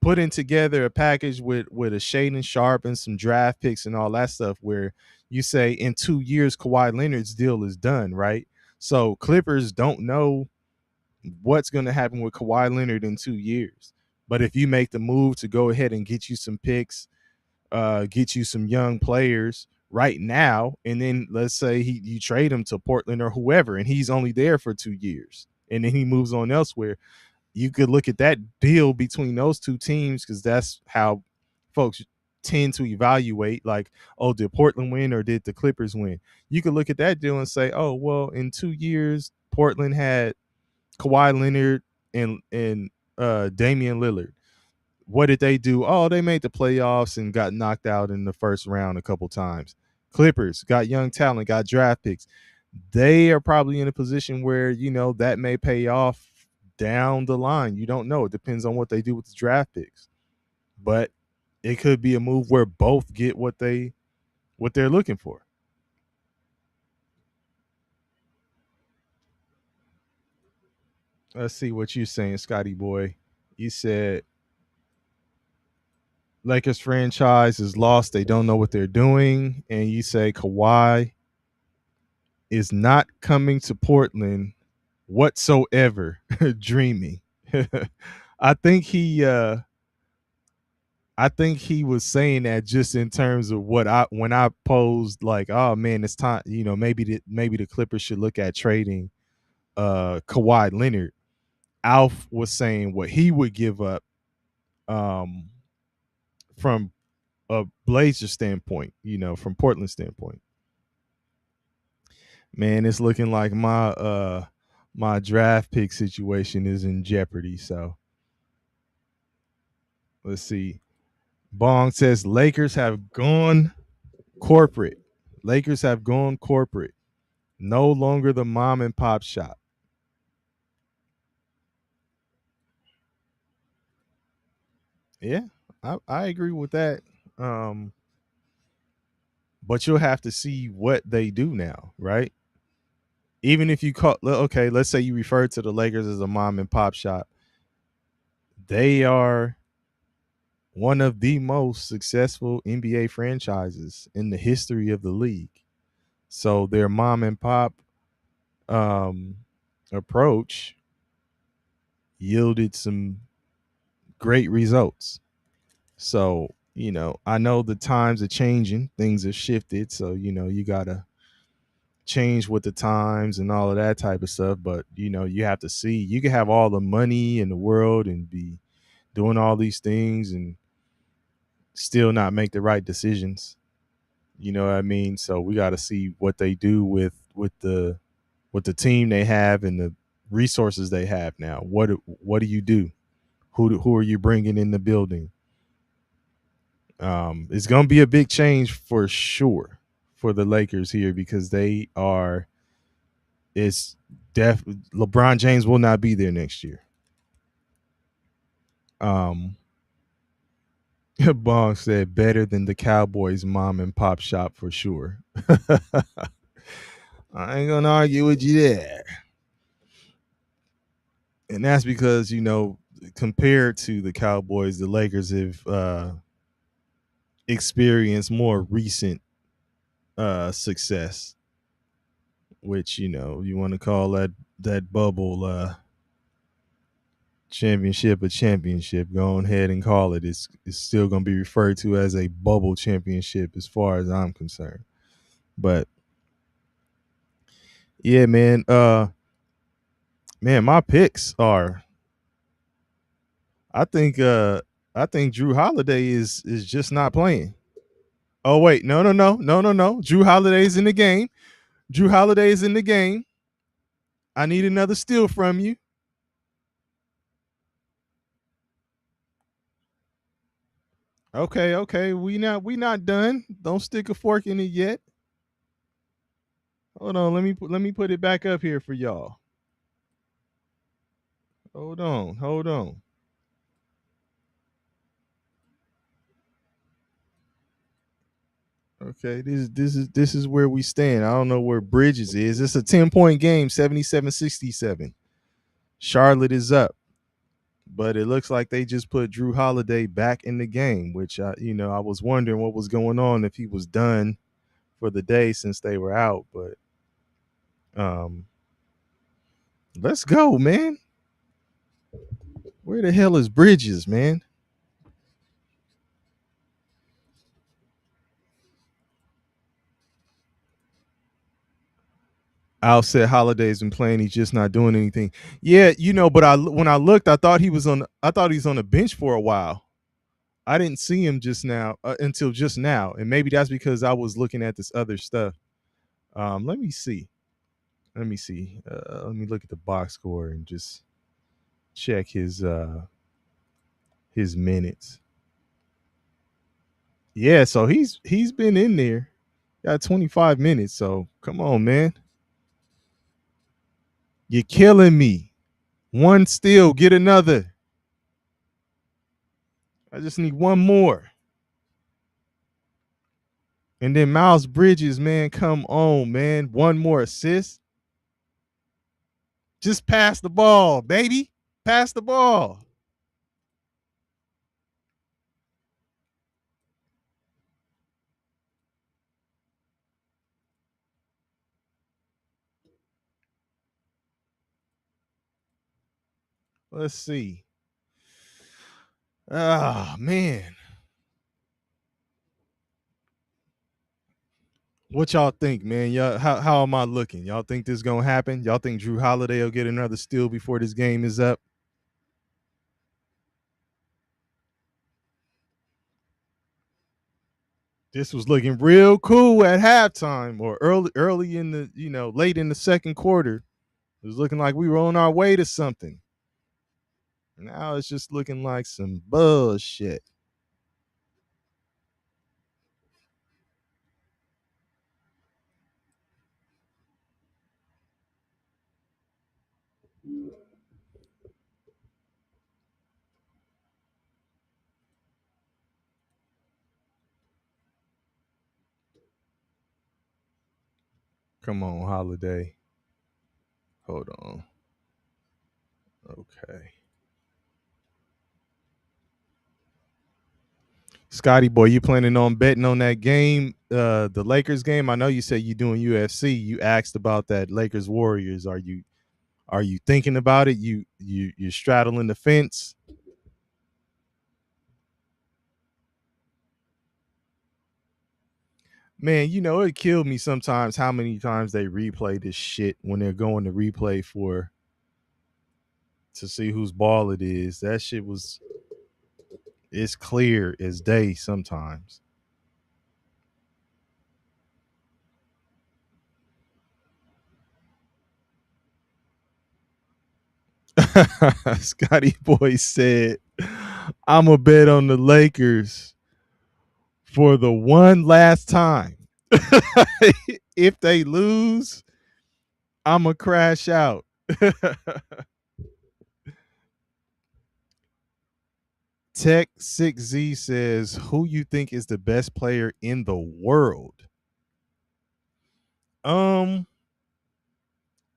Speaker 1: putting together a package with a Shaden Sharp and some draft picks and all that stuff, where you say in 2 years Kawhi Leonard's deal is done, right? So Clippers don't know what's going to happen with Kawhi Leonard in 2 years. But if you make the move to go ahead and get you some picks, get you some young players right now, and then let's say you trade him to Portland or whoever, and he's only there for 2 years, and then he moves on elsewhere. You could look at that deal between those two teams because that's how folks tend to evaluate. Like, oh, did Portland win or did the Clippers win? You could look at that deal and say, oh, well, in 2 years, Portland had Kawhi Leonard and Damian Lillard. What did they do? Oh, they made the playoffs and got knocked out in the first round a couple times. Clippers got young talent, got draft picks. They are probably in a position where, that may pay off down the line. You don't know. It depends on what they do with the draft picks. But it could be a move where both get what they're looking for. Let's see what you're saying, Scotty boy. You said Lakers franchise is lost. They don't know what they're doing. And you say Kawhi is not coming to Portland whatsoever. Dreaming. I think he I think he was saying that just in terms of what I when I posed like, oh man, it's time, maybe the Clippers should look at trading Kawhi Leonard. Alf was saying what he would give up um from a Blazer standpoint, from Portland standpoint. Man, it's looking like my draft pick situation is in jeopardy. So let's see. Bong says Lakers have gone corporate. Lakers have gone corporate. No longer the mom and pop shop. Yeah, I agree with that. Um, but you'll have to see what they do now, right? Even if you call, okay, let's say you refer to the Lakers as a mom and pop shop. They are one of the most successful NBA franchises in the history of the league. So their mom and pop um, approach yielded some great results. So, I know the times are changing, things have shifted. So, you got to change with the times and all of that type of stuff. But, you have to see, you can have all the money in the world and be doing all these things and still not make the right decisions. You know what I mean? So we got to see what they do with the team they have and the resources they have now. What do you do? Who are you bringing in the building? It's gonna be a big change for sure for the Lakers here because they are. It's def. LeBron James will not be there next year. Um, Bong said better than the Cowboys mom and pop shop for sure. I ain't gonna argue with you there. And that's because, compared to the Cowboys, the Lakers have experienced more recent success, which, you want to call that bubble championship a championship. Go ahead and call it. It's still gonna be referred to as a bubble championship as far as I'm concerned. But yeah, man. Man, my picks are. I think. I think Drew Holiday is just not playing. Oh wait, no. Drew Holiday's in the game. Drew Holiday's in the game. I need another steal from you. Okay. We not done. Don't stick a fork in it yet. Hold on. Let me put it back up here for y'all. Hold on. Okay, this is where we stand. I don't know where Bridges is. It's a 10-point game, 77-67. Charlotte is up, but it looks like they just put Drew Holiday back in the game, which I was wondering what was going on if he was done for the day since they were out. But um, let's go, man. Where the hell is Bridges, man? Al said Holiday's been playing. He's just not doing anything. Yeah, but when I looked, I thought he's on the bench for a while. I didn't see him just now until just now, and maybe that's because I was looking at this other stuff. Let me see. Let me see. Let me look at the box score and just check his minutes. Yeah, so he's been in there. Got 25 minutes. So come on, man. You're killing me. One steal, get another. I just need one more. And then Miles Bridges, man, come on, man. One more assist. Just pass the ball, baby. Pass the ball. Let's see. Oh, man. What y'all think, man? Y'all, how am I looking? Y'all think this gonna happen? Y'all think Drew Holiday will get another steal before this game is up? This was looking real cool at halftime or early in the, late in the second quarter. It was looking like we were on our way to something. Now it's just looking like some bullshit. Come on, Holiday. Hold on. Okay. Scotty boy, you planning on betting on that game, the Lakers game? I know you said you doing UFC. You asked about that Lakers Warriors. Are you thinking about it? You're straddling the fence. Man, it killed me sometimes how many times they replay this shit when they're going to replay for to see whose ball it is. That shit was it's clear as day sometimes. Scotty Boy said, I'm a bet on the Lakers. for the one last time. If they lose, I'ma crash out. Tech 6Z says, who you think is the best player in the world? Um,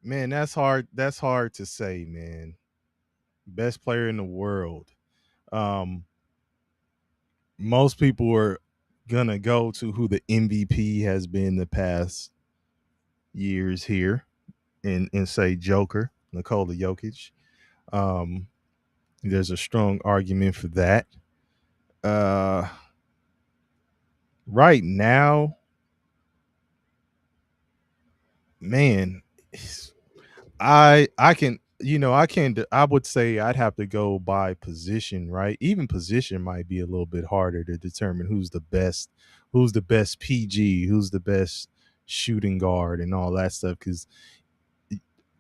Speaker 1: man, that's hard. That's hard to say, man. Best player in the world. Um, most people are gonna go to who the MVP has been the past years here and say Joker, Nikola Jokic. Um, there's a strong argument for that. Uh, right now, man, I can I can I would say I'd have to go by position, right? Even position might be a little bit harder to determine who's the best PG, who's the best shooting guard and all that stuff cuz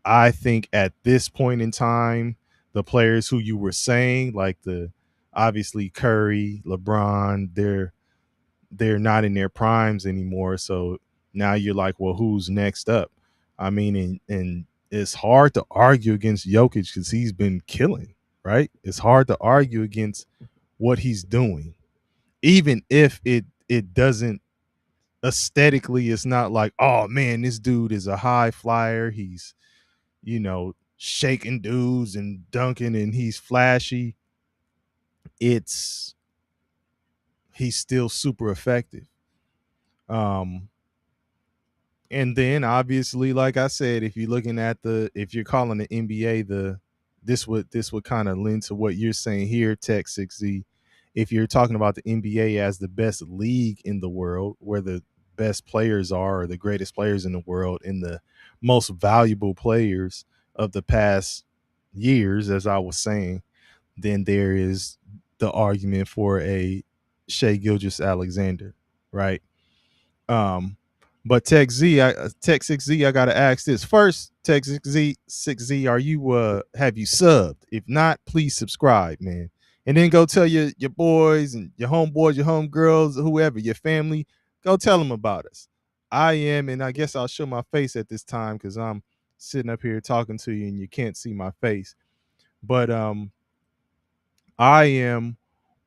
Speaker 1: I think at this point in time the players who you were saying like the obviously Curry, LeBron, they're not in their primes anymore. So now you're like, well, who's next up? I mean, and it's hard to argue against Jokic because he's been killing, right? It's hard to argue against what he's doing, even if it doesn't aesthetically. It's not like, oh man, this dude is a high flyer. He's shaking dudes and dunking, and he's flashy. It's He's still super effective. Um, And then obviously, like I said, if you're calling the NBA this would kind of lend to what you're saying here, Tech 6Z. If you're talking about the NBA as the best league in the world, where the best players are, or the greatest players in the world, and the most valuable players of the past years, as I was saying, then there is the argument for a Shea Gilgis Alexander, right? Um, but Tech 6Z, I gotta ask this first. Tech 6Z, are you have you subbed? If not, please subscribe, man. And then go tell your boys and your homeboys, your homegirls, whoever, your family, go tell them about us. I am, and I guess I'll show my face at this time because I'm sitting up here talking to you and you can't see my face. But I am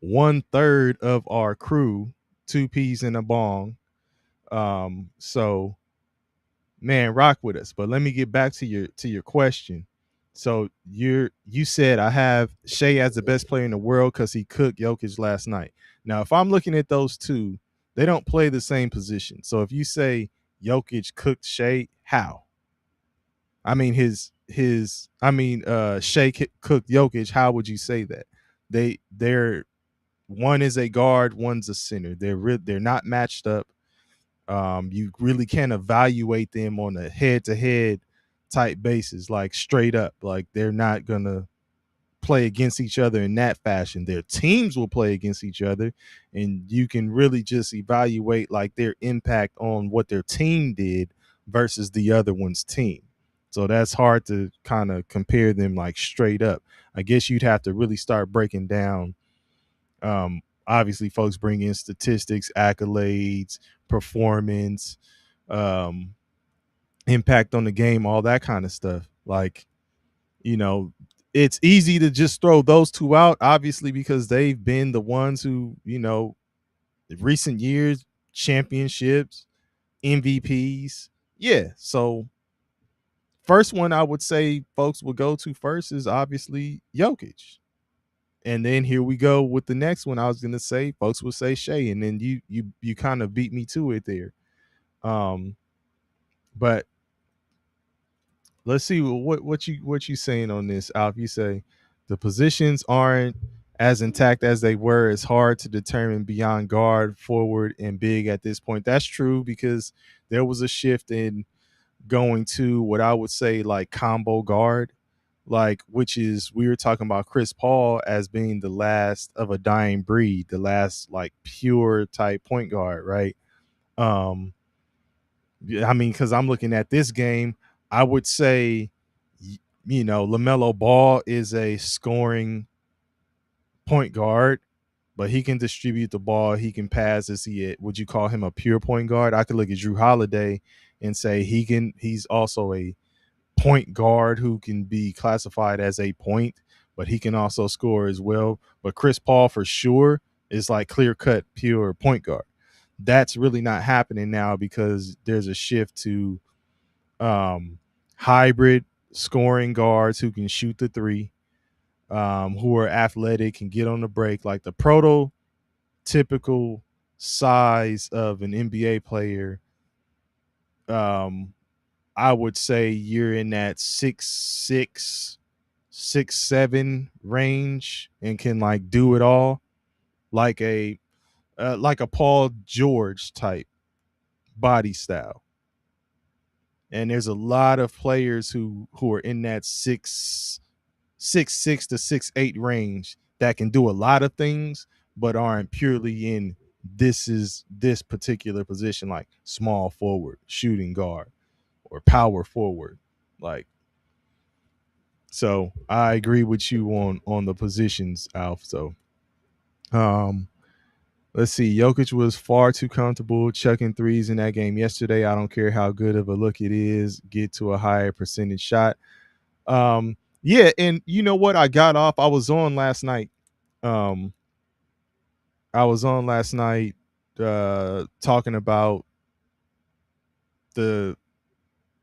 Speaker 1: 1/3 of our crew, two peas in a bong. So man, rock with us. But let me get back to your question. So you said I have Shea as the best player in the world because he cooked Jokic last night. Now, if I'm looking at those two, they don't play the same position. So if you say Jokic cooked Shea, how? I mean Shea cooked Jokic. How would you say that? They're one is a guard, one's a center. They're not matched up. You really can't evaluate them on a head-to-head type basis, like straight up. Like they're not gonna play against each other in that fashion. Their teams will play against each other, and you can really just evaluate like their impact on what their team did versus the other one's team. So that's hard to kind of compare them like straight up. I guess you'd have to really start breaking down. Obviously, folks bring in statistics, accolades, performance, um, impact on the game, all that kind of stuff. Like, you know, it's easy to just throw those two out, obviously, because they've been the ones who, recent years, championships, MVPs. Yeah. So, first one I would say folks would go to first is obviously Jokic. And then here we go with the next one. I was gonna say, folks will say Shea, and then you kind of beat me to it there. Um, but let's see what you saying on this, Alf. You say the positions aren't as intact as they were. It's hard to determine beyond guard, forward, and big at this point. That's true because there was a shift in going to what I would say like combo guard, like which is we were talking about Chris Paul as being the last of a dying breed, the last like pure type point guard, right? Um, I mean, because I'm looking at this game, I would say, LaMelo Ball is a scoring point guard, but he can distribute the ball. He can pass. Is he? Would you call him a pure point guard? I could look at Drew Holiday and say he can. He's also a point guard who can be classified as a point, but he can also score as well. But Chris Paul for sure is like clear cut pure point guard. That's really not happening now because there's a shift to hybrid scoring guards who can shoot the three, who are athletic and get on the break, like the prototypical size of an NBA player. I would say you're in that 6'6", 6'7" range and can like do it all, like a Paul George type body style. And there's a lot of players who are in that 6'6" to 6'8" range that can do a lot of things, but aren't purely in this particular position, like small forward, shooting guard, or power forward. Like, so I agree with you on the positions, Alf. So um let's see. Jokic was far too comfortable chucking threes in that game yesterday. I don't care how good of a look it is, get to a higher percentage shot. Yeah, and you know what? I got off. Um I was on last night talking about the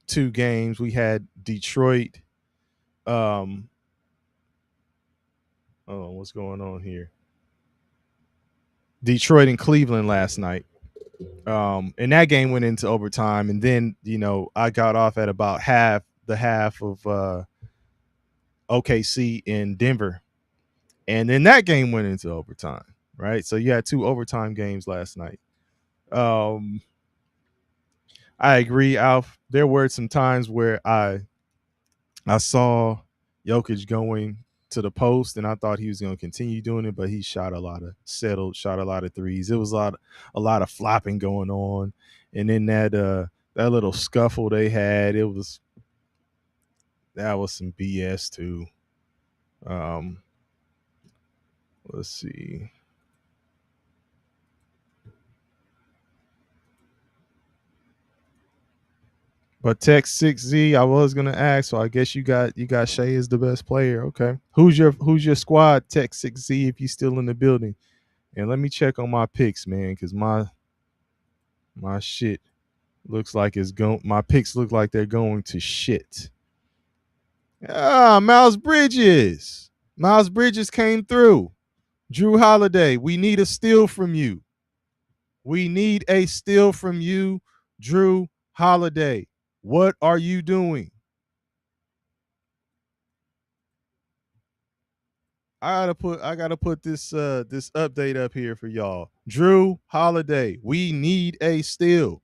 Speaker 1: two games. We had Detroit. Oh, what's going on here? Detroit and Cleveland last night. And that game went into overtime, and then I got off at about the half of OKC in Denver, and then that game went into overtime. Right, so you had two overtime games last night. Um, I agree, Alf. There were some times where I saw Jokic going to the post, and I thought he was going to continue doing it, but he shot a lot of threes. It was a lot of flopping going on, and then that little scuffle they had, that was some BS too. Um, let's see. But Tech 6Z, I was gonna ask, so I guess you got Shea as the best player. Okay. Who's your squad, Tech 6Z, if you still in the building? And let me check on my picks, man, because my shit looks like it's going my picks look like they're going to shit. Miles Bridges. Miles Bridges came through. Drew Holiday, we need a steal from you. We need a steal from you, Drew Holiday. What are you doing? I gotta put this update up here for y'all. Drew Holiday, we need a steal.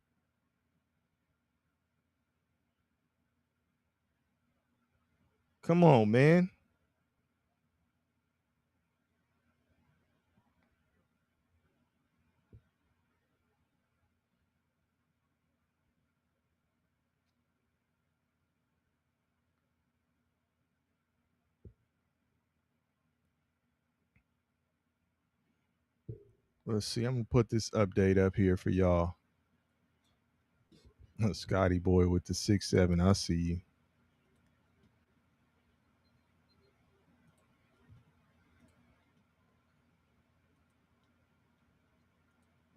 Speaker 1: Come on, man. Let's see. I'm gonna put this update up here for y'all. Scotty boy with the 6'7". I see you.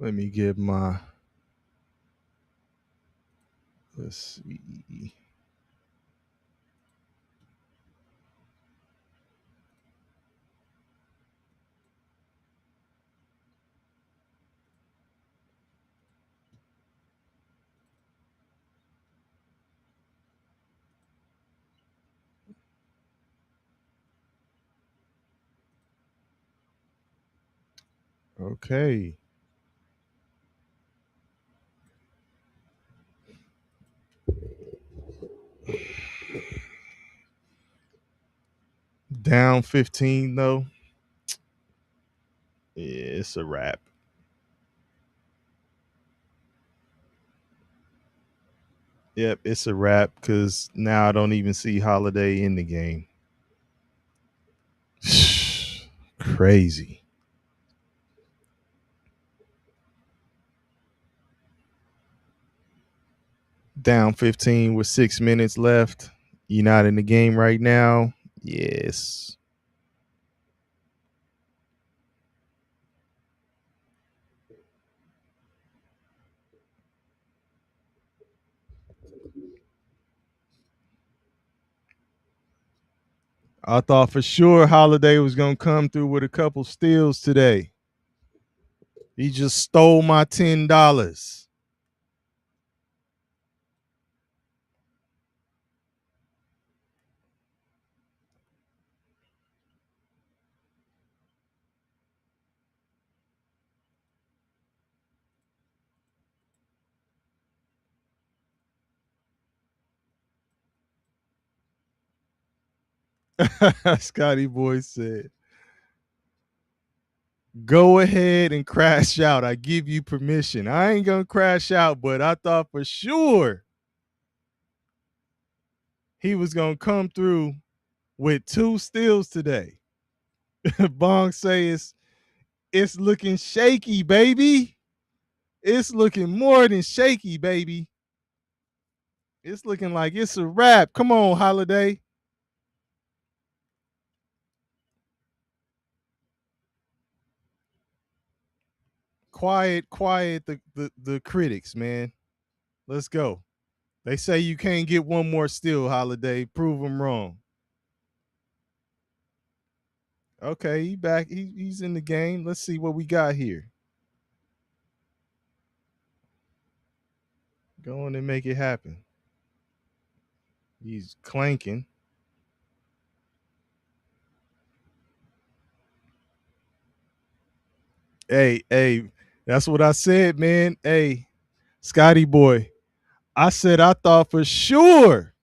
Speaker 1: Let me get my. Let's see. Okay. Down 15 though. Yeah, it's a wrap. Yep, it's a wrap because now I don't even see Holiday in the game. Crazy. Down 15 with 6 minutes left. You're not in the game right now. Yes. I thought for sure Holiday was gonna come through with a couple steals today. He just stole my $10. Scotty Boy said, "Go ahead and crash out. I give you permission. I ain't gonna crash out, but I thought for sure he was gonna come through with two steals today." Bong says it's looking shaky, baby. It's looking more than shaky, baby. It's looking like it's a wrap. Come on, Holiday. Quiet the critics, man. Let's go. They say you can't get one more steal, Holiday. Prove them wrong. Okay, he back. He's in the game. Let's see what we got here. Go on and make it happen. He's clanking. Hey, that's what I said, man. Hey, Scotty boy, I said I thought for sure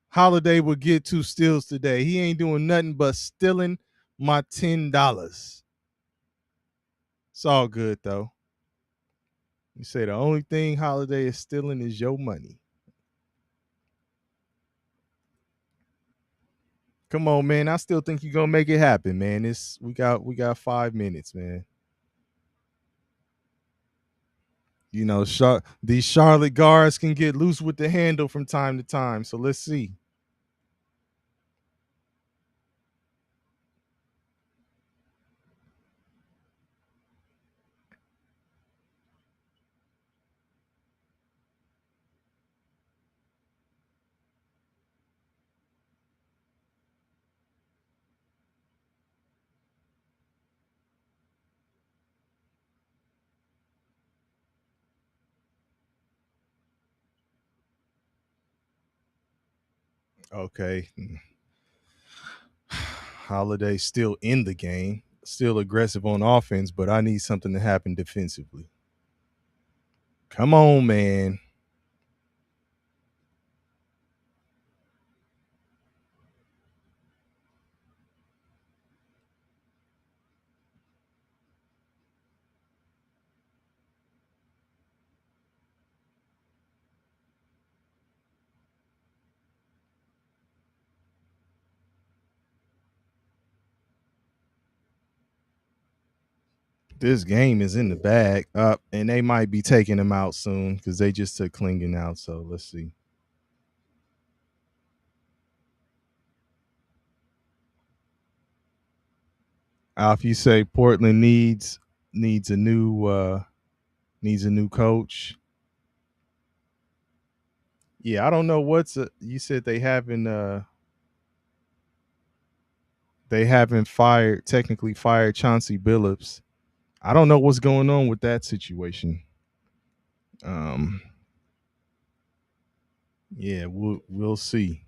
Speaker 1: Holiday would get two steals today. He ain't doing nothing but stealing my $10. It's all good though. You say the only thing Holiday is stealing is your money. Come on, man. I still think you're gonna make it happen, man. It's we got 5 minutes, man. You know, these Charlotte guards can get loose with the handle from time to time. So let's see. Okay. Holiday still in the game, still aggressive on offense, but I need something to happen defensively. Come on, man. This game is in the bag up, and they might be taking him out soon because they just took Klingon out. So let's see. Alf, you say Portland needs a new coach. Yeah, I don't know you said they haven't fired technically fired Chauncey Billups. I don't know what's going on with that situation. Um, yeah, we'll see.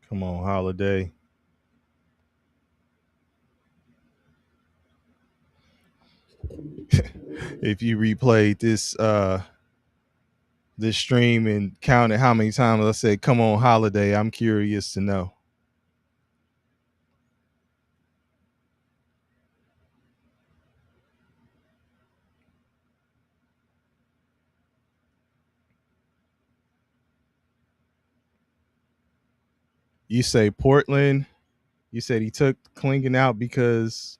Speaker 1: Come on, Holiday. If you replayed this stream and counted how many times I said "Come on, Holiday," I'm curious to know. You say Portland. You said he took Klingon out because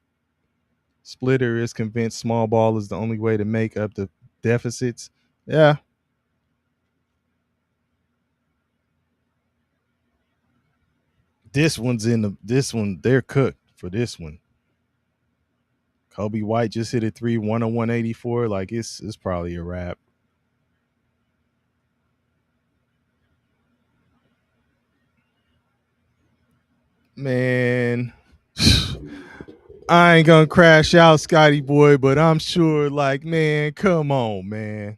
Speaker 1: Splitter is convinced small ball is the only way to make up the deficits. Yeah. This one, they're cooked for this one. Kobe White just hit a three, 101-84. Like it's probably a wrap. Man. I ain't gonna crash out, Scotty boy, but I'm sure, like, man, come on, man.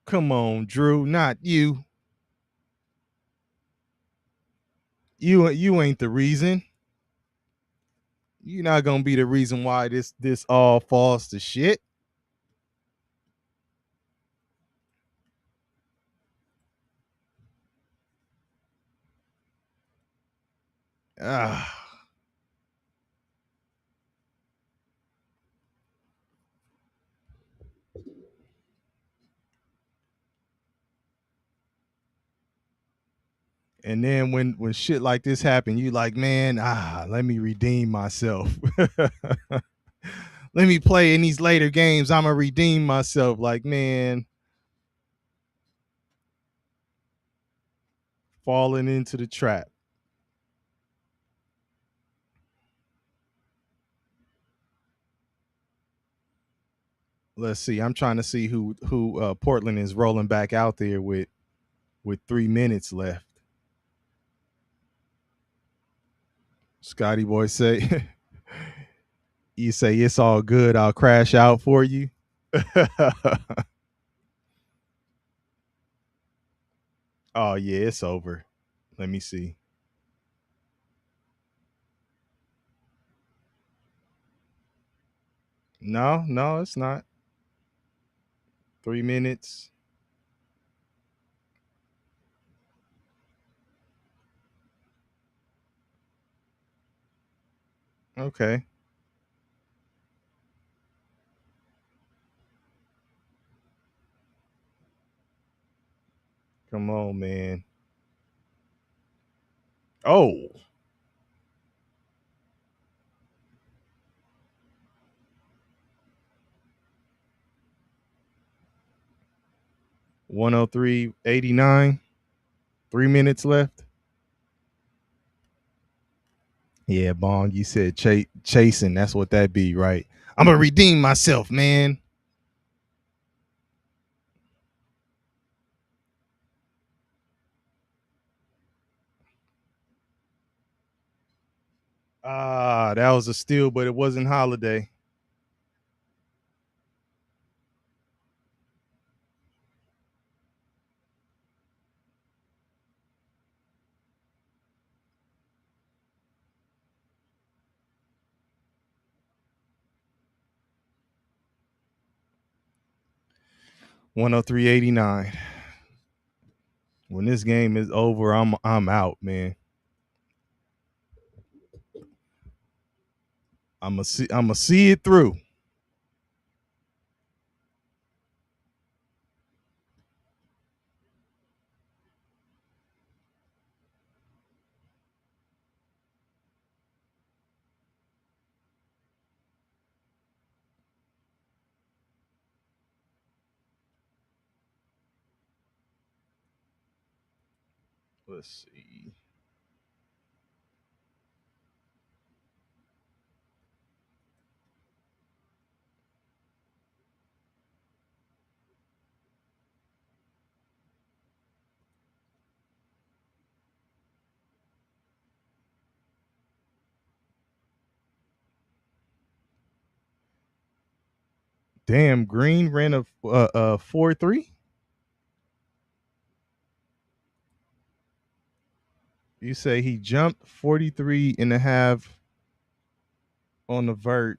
Speaker 1: Come on, Drew. Not you. You ain't the reason. You're not gonna be the reason why this all falls to shit. Ah. And then when shit like this happen, you like, man, let me redeem myself. Let me play in these later games. I'ma redeem myself. Like, man, falling into the trap. Let's see. I'm trying to see who Portland is rolling back out there with 3 minutes left. Scotty boy say, you say it's all good. I'll crash out for you. Oh yeah, it's over. Let me see. No, no, it's not. 3 minutes. Okay. Come on, man. Oh, 103.89. 3 minutes left. Yeah, Bong, you said chasing. That's what that be, right? I'm gonna redeem myself, man. That was a steal, but it wasn't Holiday. One hundred three eighty nine. When this game is over, I'm out, man. I'm gonna see it through. Let's see. Damn, Green ran a 4-3. You say he jumped 43 and a half on the vert,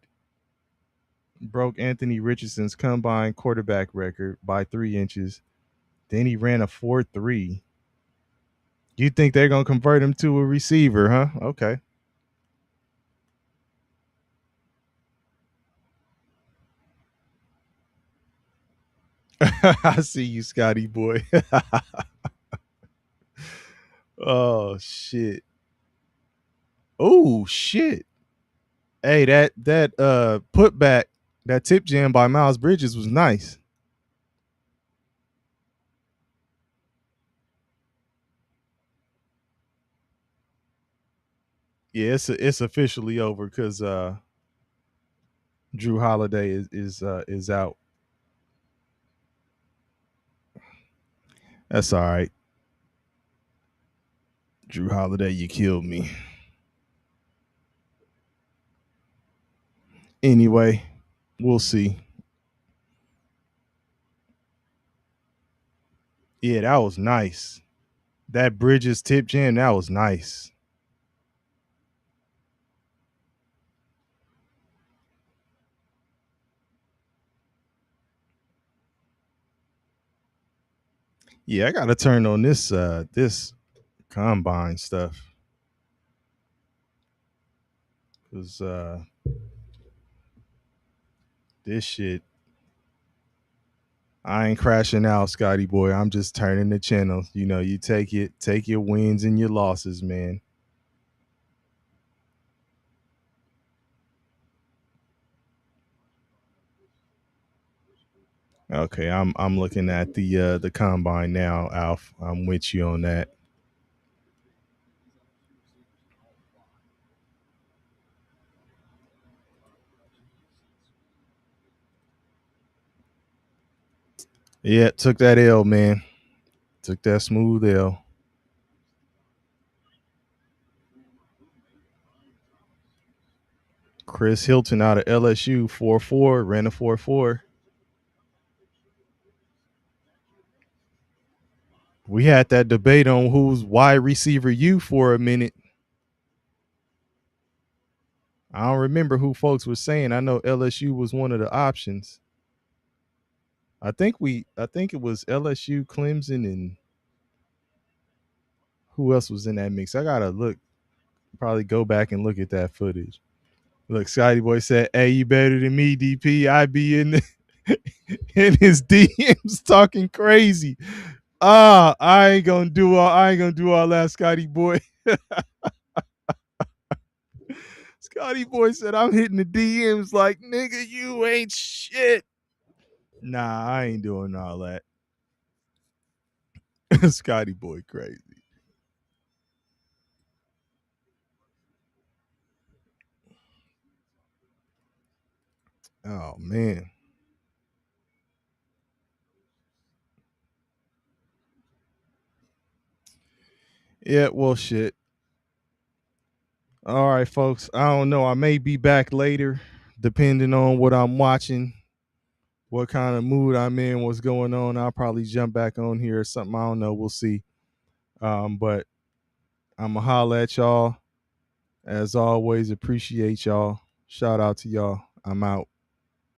Speaker 1: broke Anthony Richardson's combine quarterback record by 3 inches. Then he ran a 4-3. You think they're gonna convert him to a receiver, huh? Okay. I see you, Scotty boy. shit. Oh shit. Hey, that putback, that tip jam by Miles Bridges was nice. Yeah, it's officially over because Drew Holiday is out. That's all right. Drew Holiday, you killed me. Anyway, we'll see. Yeah, that was nice. That Bridges tip jam, that was nice. Yeah, I gotta turn on this combine stuff. Cause this shit, I ain't crashing out, Scotty boy. I'm just turning the channel. You know, you take your wins and your losses, man. Okay, I'm looking at the combine now, Alf. I'm with you on that. Yeah, took that L, man. Took that smooth L. Chris Hilton out of LSU, 4-4, ran a 4-4. We had that debate on who's wide receiver you for a minute. I don't remember who folks were saying. I know LSU was one of the options. I think it was LSU, Clemson, and who else was in that mix? I gotta look, probably go back and look at that footage. Look, Scotty Boy said, "Hey, you better than me, DP. I be in in his DMs talking crazy." I ain't gonna do all that, Scotty Boy. Scotty Boy said, "I'm hitting the DMs like nigga, you ain't shit." Nah, I ain't doing all that. Scotty Boy crazy. Oh man. Yeah, well shit. All right, folks. I don't know. I may be back later, depending on what I'm watching, what kind of mood I'm in, what's going on. I'll probably jump back on here or something. I don't know. We'll see. But I'm going to holla at y'all. As always, appreciate y'all. Shout out to y'all. I'm out.